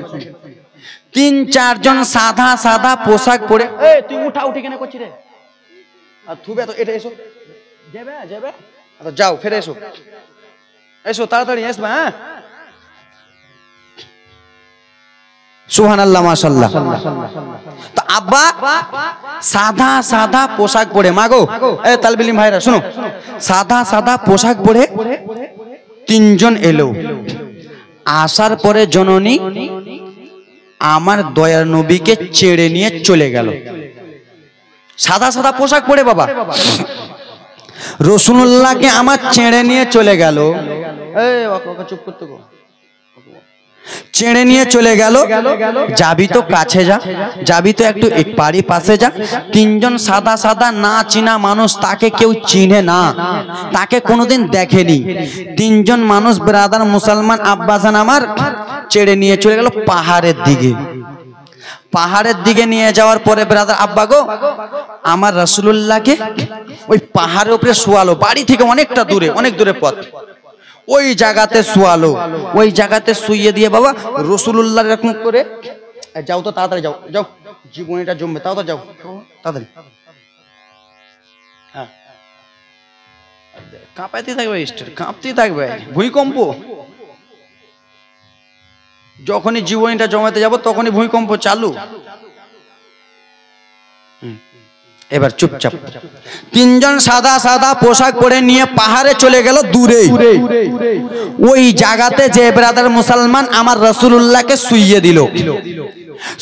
3-4 জন সাদা সাদা পোশাক পরে এই তুই উঠা উঠি কেন করছিস রে আর থুবে তো এটা এসো যাবে যাবে আচ্ছা যাও ফিরে এসো এসো তাড়াতাড়ি আসবে হ্যাঁ সুবহানাল্লাহ মাশাআল্লাহ তো আব্বা সাদা সাদা পোশাক পরে মাগো এই তালবিলিম ভাইরা শুনো সাদা সাদা পোশাক পরে 3 জন এলো আসার পরে জননী আমার দয়ার নবীকে ছেড়ে নিয়ে চলে গেল সাদা সাদা পোশাক পরে বাবা রাসূলুল্লাহকে আমার ছেড়ে নিয়ে চলে গেল এই ওকে চুপ করতে গো ছেড়ে নিয়ে চলে গেল যাবি তো কাছে যা যাবি তো একটু এক পাড়ি পাশে যা 3 জন সাদা সাদা না চিনা মানুষ তাকে কেউ চিনে না তাকে কোনোদিন দেখেনি 3 জন মানুষ ব্রাদার মুসলমান আব্বাজান আমার ছেড়ে নিয়ে চলে গেল পাহাড়ের দিকে পাহাড়ের দিকে নিয়ে যাওয়ার পরে ব্রাদার আব্বা গো আমার রাসূলুল্লাহকে ওই পাহাড়ের উপরে শোয়ালো বাড়ি থেকে অনেকটা দূরে অনেক দূরে পথ ওই জায়গাতে শোয়ালো ওই জায়গাতে শুইয়ে দিয়ে বাবা রাসূলুল্লাহ এরকম করে যাও তো তাড়াতাড়ি যাও যাও জীবনীটা জমবে তাও তো যাও তাড়াতাড়ি হ্যাঁ কাঁপাইতে থাকবে স্টেট কাঁপতেই থাকবে ভূমিকম্প যখনই জীবনীটা জমাতে যাব তখনই ভূমিকম্প চালু এবার চুপচাপ 3 জন সাদা সাদা পোশাক পরে নিয়ে পাহাড়ে চলে গেল দূরে ওই জায়গাতে যে ব্রাদার মুসলমান আমার রাসূলুল্লাহকে শুইয়ে দিল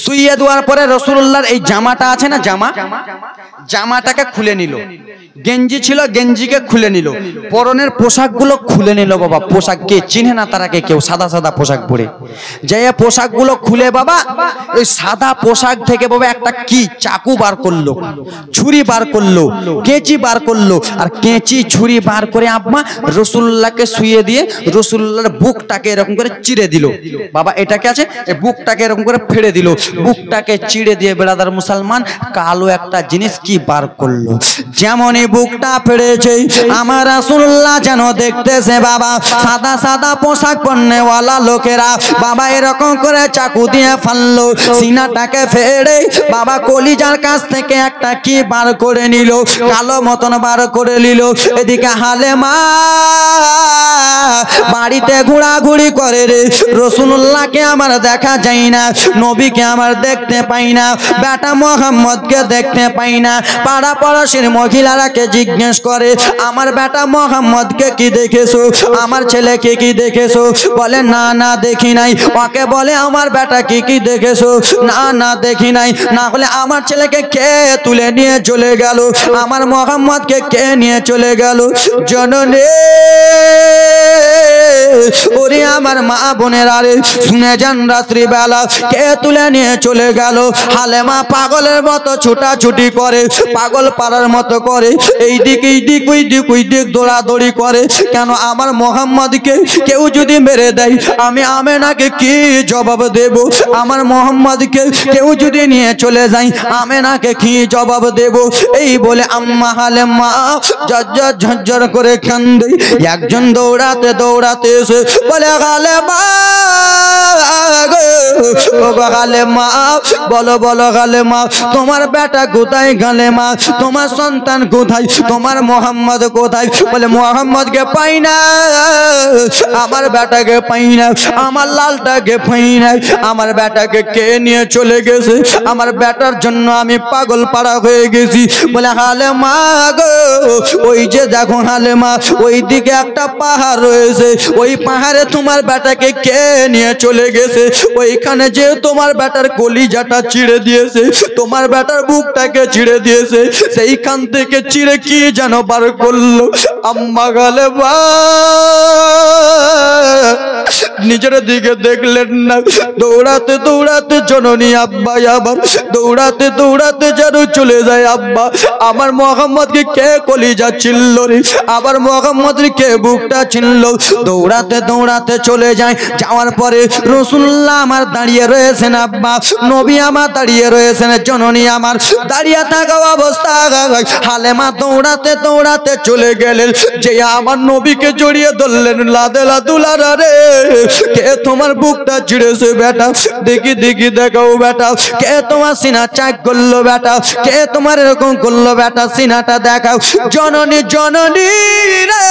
শুইয়ে দেওয়ার পরে রাসূলুল্লাহর এই জামাটা আছে না জামাটাকে খুলে নিল গেঞ্জি ছিল গেঞ্জিকে খুলে নিল পরনের পোশাকগুলো খুলে নিল বাবা পোশাক কে চিনে না তারাকে কেউ সাদা সাদা পোশাক পরে যে পোশাকগুলো খুলে বাবা ওই সাদা পোশাক থেকে বাবা একটা কি চাকু বার করলো ছুরি বার করলো কেঁচি বার করলো আর কেঁচি ছুরি বার করে আব্বা রাসূলুল্লাহকে শুইয়ে দিয়ে রাসূলুল্লাহর বুকটাকে এরকম করে চিড়ে দিল বাবা এটাকে আছে এই বুকটাকে এরকম করে ফেড়ে দিল বুকটাকে চিড়ে দিয়ে ব্রাদার মুসলমান কালো একটা জিনিস কি বার করলো যেমনই বুকটা ফেড়েছে আমার রাসূলুল্লাহ যেন দেখতেছে বাবা সাদা সাদা পোশাক পরনেওয়ালা লোকেরা বাবা এরকম করে চাকু দিয়ে ফাললো সিনাটাকে ফেড়ে বাবা কলিজার কাছ থেকে একটা কি বার করে নিল কালো মতন বার করে নিল এদিকে হালেমা বাড়িতে ঘোরাঘুরি করে রে রাসূলুল্লাহকে আমার দেখা যায় না নবীকে আমার দেখতে পাই না বেটা মুহাম্মদকে দেখতে পাই না পাড়া পড়োশির মহিলারাকে জিজ্ঞেস করে আমার বেটা মোহাম্মদকে কি দেখেছো, আমার ছেলেকে কি দেখেছো? বলে না না দেখি নাই। ওকে বলে আমার বেটা কি দেখেছো? না না দেখি নাই। না হলে আমার ছেলেকে কে তুলে নিয়ে চলে গেল, আমার মোহাম্মদকে কে নিয়ে চলে গেল? জননী ওরে আমার মা বোনেরা রে, শুনে যান রাত্রি বেলা কে তুলে নিয়ে চলে গেল? হালেমা পাগলের মতো ছুটাছুটি করে, পাগল পাড়ার মতো করে, এই দিক ওই দিক দৌড়াদৌড়ি করে। কেন আমার মোহাম্মদকে কেউ যদি মেরে দেয় আমি আমেনাকে কি জবাব দেব? আমার মোহাম্মদকে কেউ যদি নিয়ে চলে যায় আমেনাকে কি জবাব দেব? এই বলে আম্মা হালেমা ঝরঝর ঝরঝর করে কান্দে। একজন দৌড়াতে দৌড়াতে এসে বলে হালেমা গালেমা, বলো বলো গালেমা, তোমার বেটা কোথায়? গালেমা, তোমার সন্তান কোথায়? তোমার মোহাম্মদ কোথায়? বলে মোহাম্মদকে পাই না, আমার বেটাকে পাই না, আমার লালটাকে পাই না, আমার বেটাকে কে নিয়ে চলে গেছে? আমার বেটার জন্য আমি পাগল পাড়া হয়ে গেছি। বলে হালেমা গো, ওই যে দেখো হালেমা, ওই দিকে একটা পাহাড় রয়েছে, ওই পাহাড়ে তোমার বেটাকে কে নিয়ে চলে গেছে? ওইখানে যে তোমার বেটার কলিজাটা চিড়ে দিয়েছে, তোমার বেটার বুকটাকে চিড়ে দিয়েছে, সেইখান থেকে চিড়ে কি যেন বার করলো। আম্মা গালেমা নিজের দিকে দেখলেন না, দৌড়াতে দৌড়াতে জননী আব্বা আবার দৌড়াতে দৌড়াতে যেন চলে যায়। আব্বা আমার মোহাম্মদকে কে কলিজা ছিনল রে, আবার মোহাম্মদের কে বুকটা ছিনল? দৌড়াতে দৌড়াতে চলে যায়। যাওয়ার পরে রাসূলুল্লাহ আমার দাঁড়িয়ে রয়েছেন, আব্বা নবী আমার দাঁড়িয়ে রয়েছেন, জননী আমার দাঁড়িয়ে থাকা অবস্থা। হালেমা দৌড়াতে দৌড়াতে চলে গেলেন, যে আমার নবীকে জড়িয়ে ধরলেন, লাদেলা দুলারা রে, কে তোমার বুকটা ছিঁড়েছে বেটা? দেখি দেখি দেখাও বেটা, কে তোমার সিনা চাক করলো বেটা? কে তোমার এরকম করলো বেটা? সিনাটা দেখাও। জননী জননী রে,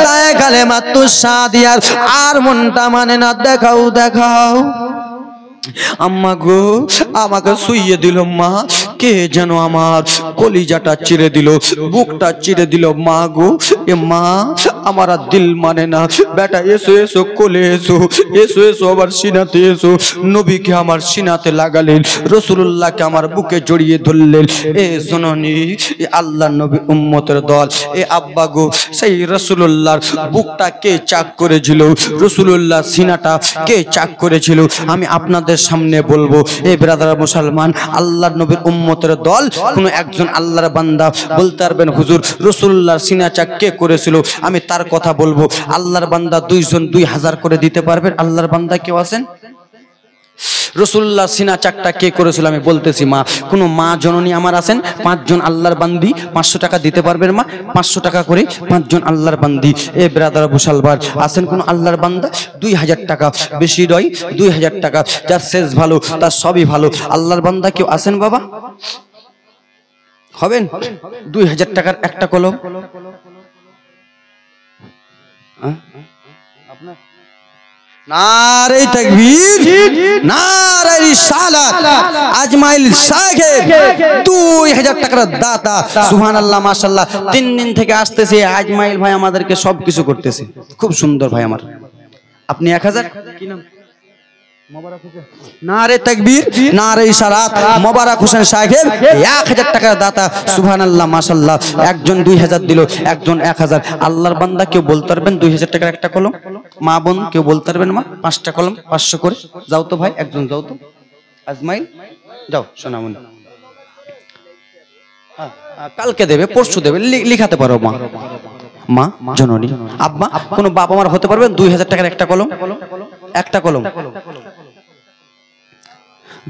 তাই গালে মাত্র সাদিয়ার আর মনটা মানে না, দেখাও দেখাও। আম্মা গো আমাকে শুইয়ে দিল মা, কে যেন আমার কলিজাটা চিড়ে দিল, বুকটা চিড়ে দিল। মা গো এ মা, আমার আর দিল মানে না। বেটা এসো এসো কোলে এসো, এসো এসো আবার সিনাতে এসো। নবীকে আমার সিনাতে লাগালেন, রাসূলুল্লাহকে আমার বুকে জড়িয়ে ধরলেন। এ জননী, এ আল্লাহর নবী উম্মতের দল, এ আব্বা গো, সেই রাসূলুল্লাহর বুকটা কে চাক করেছিল, রাসূলুল্লাহর সিনাটা কে চাক করেছিল, আমি আপনাদের সামনে বলবো। এই ব্রাদার মুসলমান, আল্লাহর নবীর উম্মতের দল কোন একজন আল্লাহর বান্দা বলতে পারবেন হুজুর রাসূলুল্লাহর সিনা চাক কে করেছিল? আমি তার কথা বলবো। আল্লাহর বান্দা 2 জন 2000 করে দিতে পারবেন? আল্লাহর বান্দা কেউ আছেন? রাসূলুল্লাহ সিনা চাকটা কে করেছিল আমি বলতেছি। মা, কোন মা জননী আমার আছেন? 5 জন আল্লাহর বান্দি 500 টাকা দিতে পারবেন মা? 500 টাকা করে 5 জন আল্লাহর বান্দি। এ ব্রাদার মুসলমান, আছেন কোন আল্লাহর বান্দা? 2000 টাকা, বেশি নয় 2000 টাকা, যার শেষ ভালো তার সবই ভালো। আল্লাহর বান্দা কেউ আছেন বাবা? হবেন? 2000 টাকার একটা কলম। আপনার নারে তাকবীর, নারে রিসালাত। আজমাইল সাহেব 2000 টাকার দাতা। সুবহানাল্লাহ, মাশাআল্লাহ। 3 দিন থেকে আসতেছে আজমাইল ভাই, আমাদেরকে সবকিছু করতেছে। খুব সুন্দর ভাই আমার। আপনি 1000 কি নাম? মোবারক হোসেন। নারে তাকবীর, নারে ইশারাত। মোবারক হোসেন সাহেব 1000 টাকার দাতা। সুবহানাল্লাহ, মাশাআল্লাহ। একজন 2000 দিল, একজন 1000। আল্লাহর বান্দা কেউ বলতে পারবেন 2000 টাকার একটা কলম? মা বোন কেউ বলতে পারবেন মা? 5টা কলম 500 করে। যাও তো ভাই, একজন যাও তো। আজমাইল যাও, সোনামণি। কালকে দেবে, পরশু দেবে, লিখাতে পারো মা। মা জননী আব্বা, কোন বাবা মার হতে পারবেন 2000 টাকার একটা কলম? একটা কলম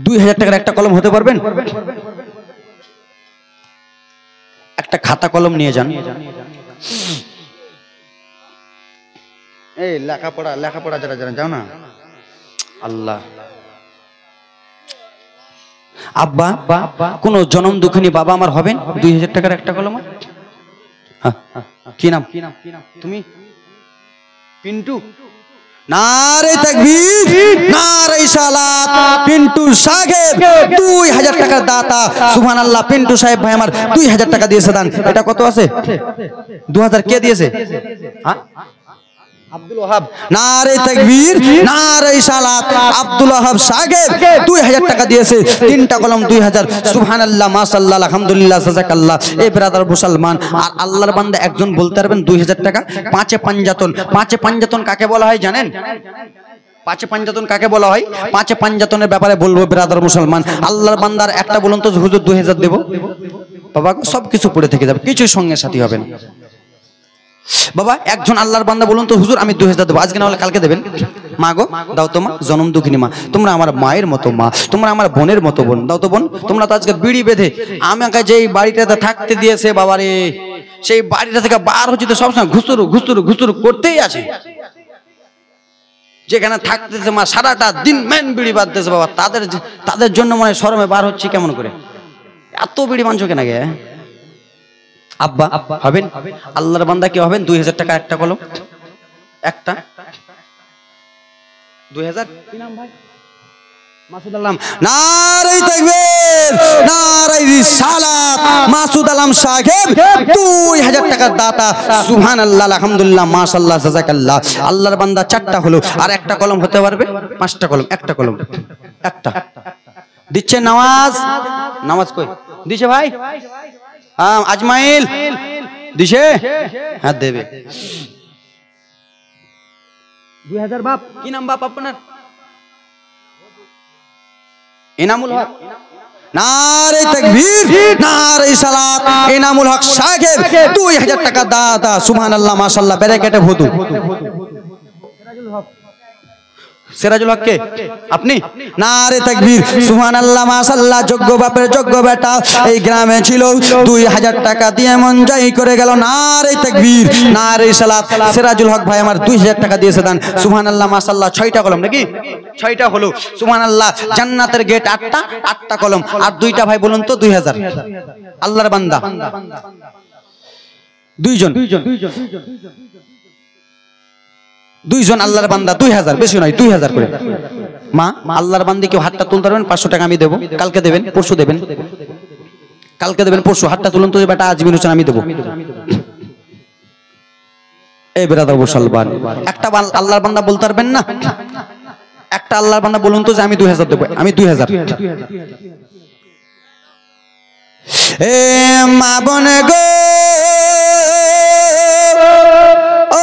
2000 টাকার একটা কলম হতে পারবেন? একটা খাতা কলম নিয়ে যান। এই লেখাপড়া লেখাপড়া যারা যারা যাও না। আল্লাহ আব্বা, কোন জনম দুঃখিনী বাবা আমার হবেন 2000 টাকার একটা কলম? কি নাম? তুমি? পিন্টু? নারে তাকবীর, নারে সালাত। পিন্টু সাহেব 2000 টাকার দাতা, সুবহানাল্লাহ। পিন্টু সাহেব ভাই আমার 2000 টাকা দিয়েছে দান। এটা কত আছে? 2000 কে দিয়েছে? হ্যাঁ, আব্দুল ওয়াহাব। নারে তাকবীর, নারে সালাত। আব্দুল ওয়াহাব সাহেব 2000 টাকা দিয়েছে, তিনটা কলম 2000। সুবহানাল্লাহ, মাশাআল্লাহ, আলহামদুলিল্লাহ, জাযাকাল্লাহ। এই ব্রাদার মুসলমান আর আল্লাহর বান্দা একজন বলতে পারবেন 2000 টাকা? পাঁচে পাঞ্জাতন। পাঁচে পাঞ্জাতন কাকে বলা হয় জানেন? পাঁচে পাঞ্জাতন কাকে বলা হয়? পাঁচে পাঞ্জাতনের ব্যাপারে বলবো ব্রাদার মুসলমান। আল্লাহর বান্দার একটা বলুন তো, হুজুর 2000 দেব। বাবা সবকিছু পড়ে থেকে যাবে, কিছুই সঙ্গে সাথী হবে না। বাবা একজন আল্লাহর বান্দা বলুন তো, হুজুর আমি 2000 দেবো, আজকে না হলে কালকে দেবেন। মা গো দাও তো মা, জনম দুঃখিনী মা, তোমরা আমার মায়ের মতো মা, তোমরা আমার বোনের মতো বোন, দাও তো বোন। তোমরা তো আজকে বিড়ি বেঁধে আমাকে যেই বাড়িটাতে থাকতে দিয়েছে বাবারে, সেই বাড়িটা থেকে বার হচ্ছে তো সবসময় ঘুসুরু ঘুসুরু ঘুসুরু করতেই আছে। যেখানে থাকতেছে মা সারাটা দিন মেন বিড়ি বাঁধতেছে বাবা, তাদের জন্য মনে শরমে বার হচ্ছে কেমন করে। এত বিড়ি মানছো কেন গে আব্বা? হবেন আল্লাহর বান্দা কি হবেন? 2000 টাকা একটা কলম, একটা 2000। কি নাম ভাই? মাসুদ আলম। নারে তাকবীর, নারে রিসালাত। মাসুদ আলম সাহেব 2000 টাকার দাতা, সুবহানাল্লাহ, আলহামদুলিল্লাহ, মাশাআল্লাহ, জাযাকাল্লাহ। আল্লাহর বান্দা চারটা হলো, আর একটা কলম হতে পারবে? পাঁচটা কলম, একটা কলম, একটা দিচ্ছে। নামাজ, নামাজ কই দিছে ভাই? হ্যাঁ আজমাইল দিছে, হ্যাঁ দেবে 2000। বাপ কি নাম বাপ আপনার? ইনামুল হক। নারে তাকবীর, নারে সালাত। ইনামুল হক সাহেব 2000 টাকা দাতা, সুবহানাল্লাহ, মাশাআল্লাহ, ব্যারিকেটে ভুতু। সিরাজুল হক কে? আপনি? নারে তাকবীর, সুবহানাল্লাহ, মাশাআল্লাহ। যোগ্য বাপের যোগ্য বেটা এই গ্রামে ছিল, 2000 টাকা দিয়ে মন জয় করে গেল। নারে তাকবীর, নারে সালাত। সিরাজুল হক ভাই আমার 2000 টাকা দিয়েছে দান, সুবহানাল্লাহ, মাশাআল্লাহ। 6টা কলম নাকি? 6টা হলো, সুবহানাল্লাহ। জান্নাতের গেট 8টা কলম, আর 2টা ভাই বলুন তো 2000। আল্লাহর বান্দা দুইজন আল্লাহর বান্দা 2000, বেশি নয় 2000 করে। মা আল্লাহর বান্দি কেউ হাতটা তুলতে পারবেন? 500 টাকা আমি দেবো, কালকে দেবেন, পরশু দেবেন, কালকে দেবেন, পরশু হাতটা তুলুন তো বেটা, আজমির হোসেন আমি দেবো। এই ব্রাদার মুসলমান একটা আল্লাহর বান্দা বলতে পারবেন না? একটা আল্লাহর বান্দা বলুন তো যে আমি 2000 দেবো, আমি 2000। এ মা বোন গো, ও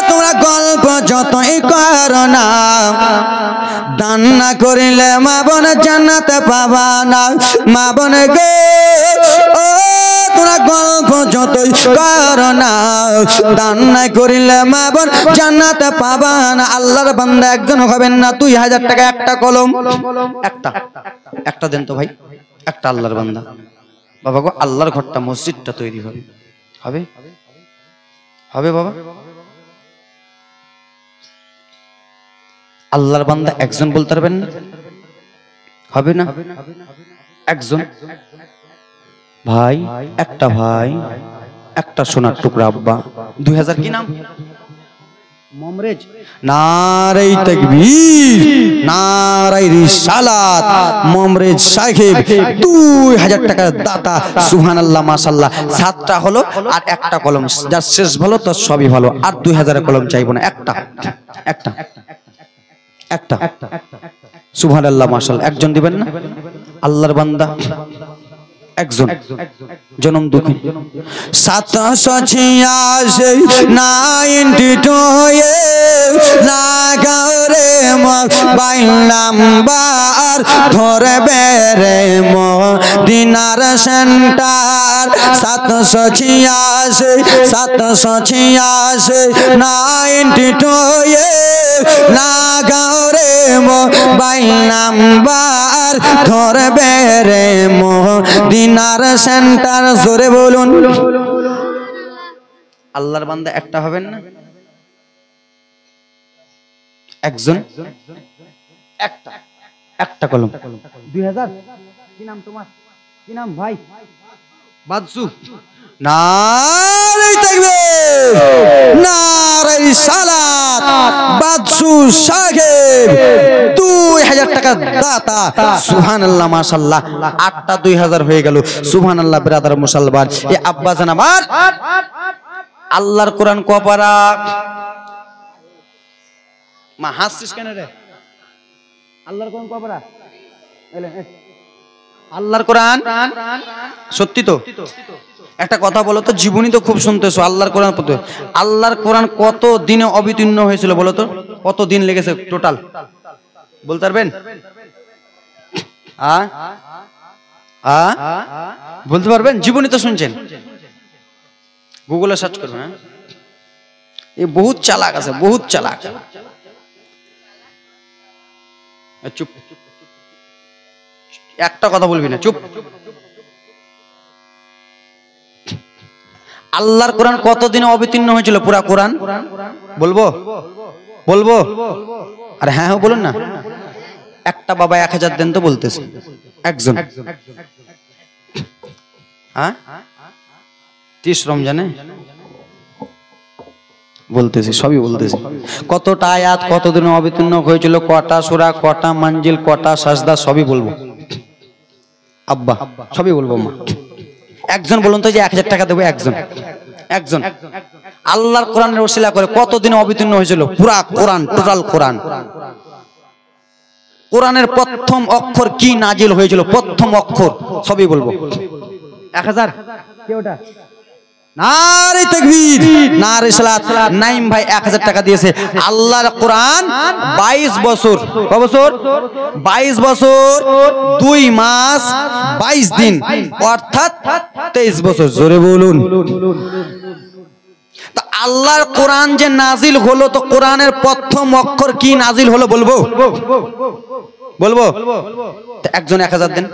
তোমরা গল্প যতই করো না, দান না করিলে মা বোন জান্নাতে পাবা না। মা বোন গো, ও তোমরা গল্প যতই করো না, দান না করিলে মা বোন জান্নাতে পাবা না। আল্লাহর বান্দা একজন হবেন না, 2000 টাকা একটা কলম, একটা দেন তো ভাই, একটা আল্লাহর বান্দা। বাবা গো আল্লাহর ঘরটা, মসজিদটা তৈরি হবে, হবে হবে বাবা। আল্লাহর বান্দা একজন বলতে পারবেন না? হবে না? একজন ভাই, একটা ভাই, একটা সোনার টুকরা আব্বা। 2000 কি নাম? মমরেজ। নারে তাকবীর, নারে রিসালাত। মমরেজ সাহেব 2000 টাকার দাতা, সুবহানাল্লাহ, মাশাআল্লাহ। 7টা হলো আর একটা কলম, যার শেষ ভালো তার সবই ভালো। আর 2000 কলম চাইবো না, একটা একটা একটা সুবহানাল্লাহ, মাশাআল্লাহ। একজন দিবেন না? আল্লাহর বান্দা একজন, জনম দুঃখী। 786 লাগাও রে মোবাইল নাম্বার, ধরবে রে মদিনার সেন্টার। 786 লাগাও রে মোবাইল নাম্বার, ধরবে রে মদিনার সেন্টার। জোরে বলুন। আল্লাহর বান্দা একটা হবেন না? একজন, একটা কলম। 2000 কি নাম তোমার? কি নাম ভাই? বাদশু। নারে তাকবীর, নারে সালাত। বাদশু সাহেব 2000 টাকা দাতা সুবহানাল্লাহ মাশাআল্লাহ 8টা 2000 হয়ে গেল সুবহানাল্লাহ ব্রাদার মুসলমান এই আব্বা জান আমার আল্লাহর কোরআন কপারা মা হাসছিস কেন রে আল্লাহর কোরআন কপারা আল্লাহর কোরআন সত্যি তো একটা কথা বলো তো জীবনী তো খুব শুনতেছো আল্লাহর কোরআন পড়তে আল্লাহর কোরআন কত দিনে অবতীর্ণ হয়েছিল বলো তো কত দিন লেগেছে টোটাল বলতে পারবেন বলতে পারবেন জীবনী তো শুনছেন গুগলে সার্চ করবেন এই বহুত চালাক আছে বহুত চালাক চুপ একটা কথা বলবি না চুপ আল্লাহর কোরআন কত দিনে অবতীর্ণ হয়েছিল পুরা কোরআন বলবো বলবো আরে হ্যাঁ হ্যাঁ বলুন না একটা বাবা 1000 দেন তো বলতেছে একজন হ্যাঁ 30 রমজানে বলতেছি সবই বলতেছি কতটা আয়াত কত দিনে অবতীর্ণ হয়েছিল কটা সূরা কটা মঞ্জিল কটা সাজদা সবই বলবো আব্বা সবই বলবো মা একজন বলুন তো যে 1000 টাকা দেবো একজন আল্লাহর কোরআনের ওসিলা করে কত দিনে অবতীর্ণ হয়েছিল পুরা কোরআন টোটাল কোরআন কোরআনের প্রথম অক্ষর কি নাজিল হয়েছিল প্রথম অক্ষর সবই বলবো 1000 কে ওটা নারে তাকবীর নারে সালাত নাইম ভাই 1000 টাকা দিয়েছে আল্লাহর কোরআন 22 বছর কত বছর 22 বছর 2 মাস 22 দিন অর্থাৎ 23 বছর জোরে বলুন তো আল্লাহর কোরআন যে নাজিল হলো তো কোরআনের প্রথম অক্ষর কি নাজিল হলো বলবো বলবো তো একজন 1000 দেন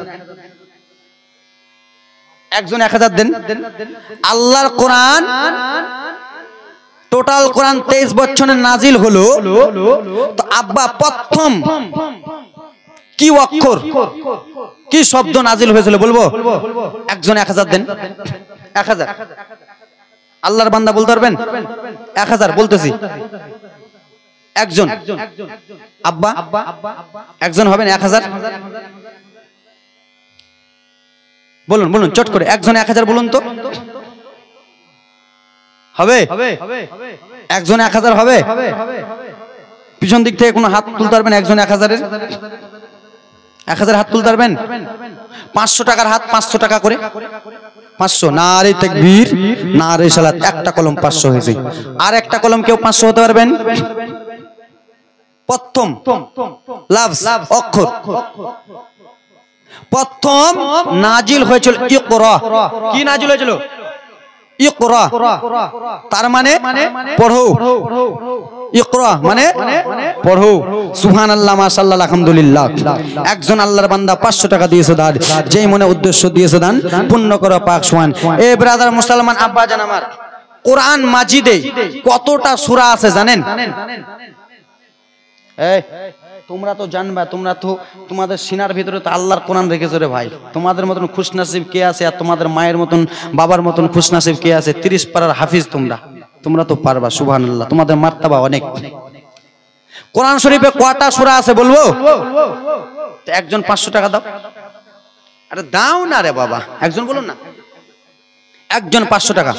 একজন 1000 দেন আল্লাহর কোরআন টোটাল কোরআন 23 বছরে নাজিল হলো তো আব্বা প্রথম কি অক্ষর কি শব্দ নাজিল হয়েছিল বলবো একজন 1000 দেন 1000 আল্লাহর বান্দা বলতে পারবেন 1000 বলতেছি একজন আব্বা একজন হবেন 1000 বলুন বলুন চট করে একজন 1000 বলুন তো হবে একজন 1000 হবে পিছন দিক থেকে কোনো হাত তুলতে পারবেন একজন 1000 এর 1000 হাত তুলতে পারবেন 500 টাকার হাত 500 টাকা করে 500 নারে তাকবীর নারে সালাত একটা কলম 500 হয়েছে আর একটা কলম কেউ 500 হতে পারবেন প্রথম লাফজ অক্ষর প্রথম নাজিল হয়েছিল ইকরা কি নাজিল হয়েছিল ইকরা তার মানে পড়ো ইকরা মানে পড়ো সুবহানাল্লাহ মাশাআল্লাহ আলহামদুলিল্লাহ একজন আল্লাহর বান্দা 500 টাকা দিয়েছে দান যেই মনে উদ্দেশ্য দিয়েছে দান পূর্ণ করো পাক সুবহান এ ব্রাদার মুসলমান আব্বা জান আমার কোরআন মাজিদে কতটা সূরা আছে জানেন এই তোমরা তো জানবা তোমরা তো তোমাদের সিনার ভিতরে তো আল্লাহর কোরআন রেখেছো রে ভাই তোমাদের মতন খুশনসিব কে আছে আর তোমাদের মায়ের মতন বাবার মতন খুশনসিব কে আছে 30 পারার হাফিজ তোমরা তো পারবা সুবহানাল্লাহ তোমাদের মার্তবা অনেক কোরআন শরীফে কয়টা সূরা আছে বলবো তো একজন 500 টাকা দাও আরে দাও না রে বাবা একজন বলুন না একজন 500 টাকা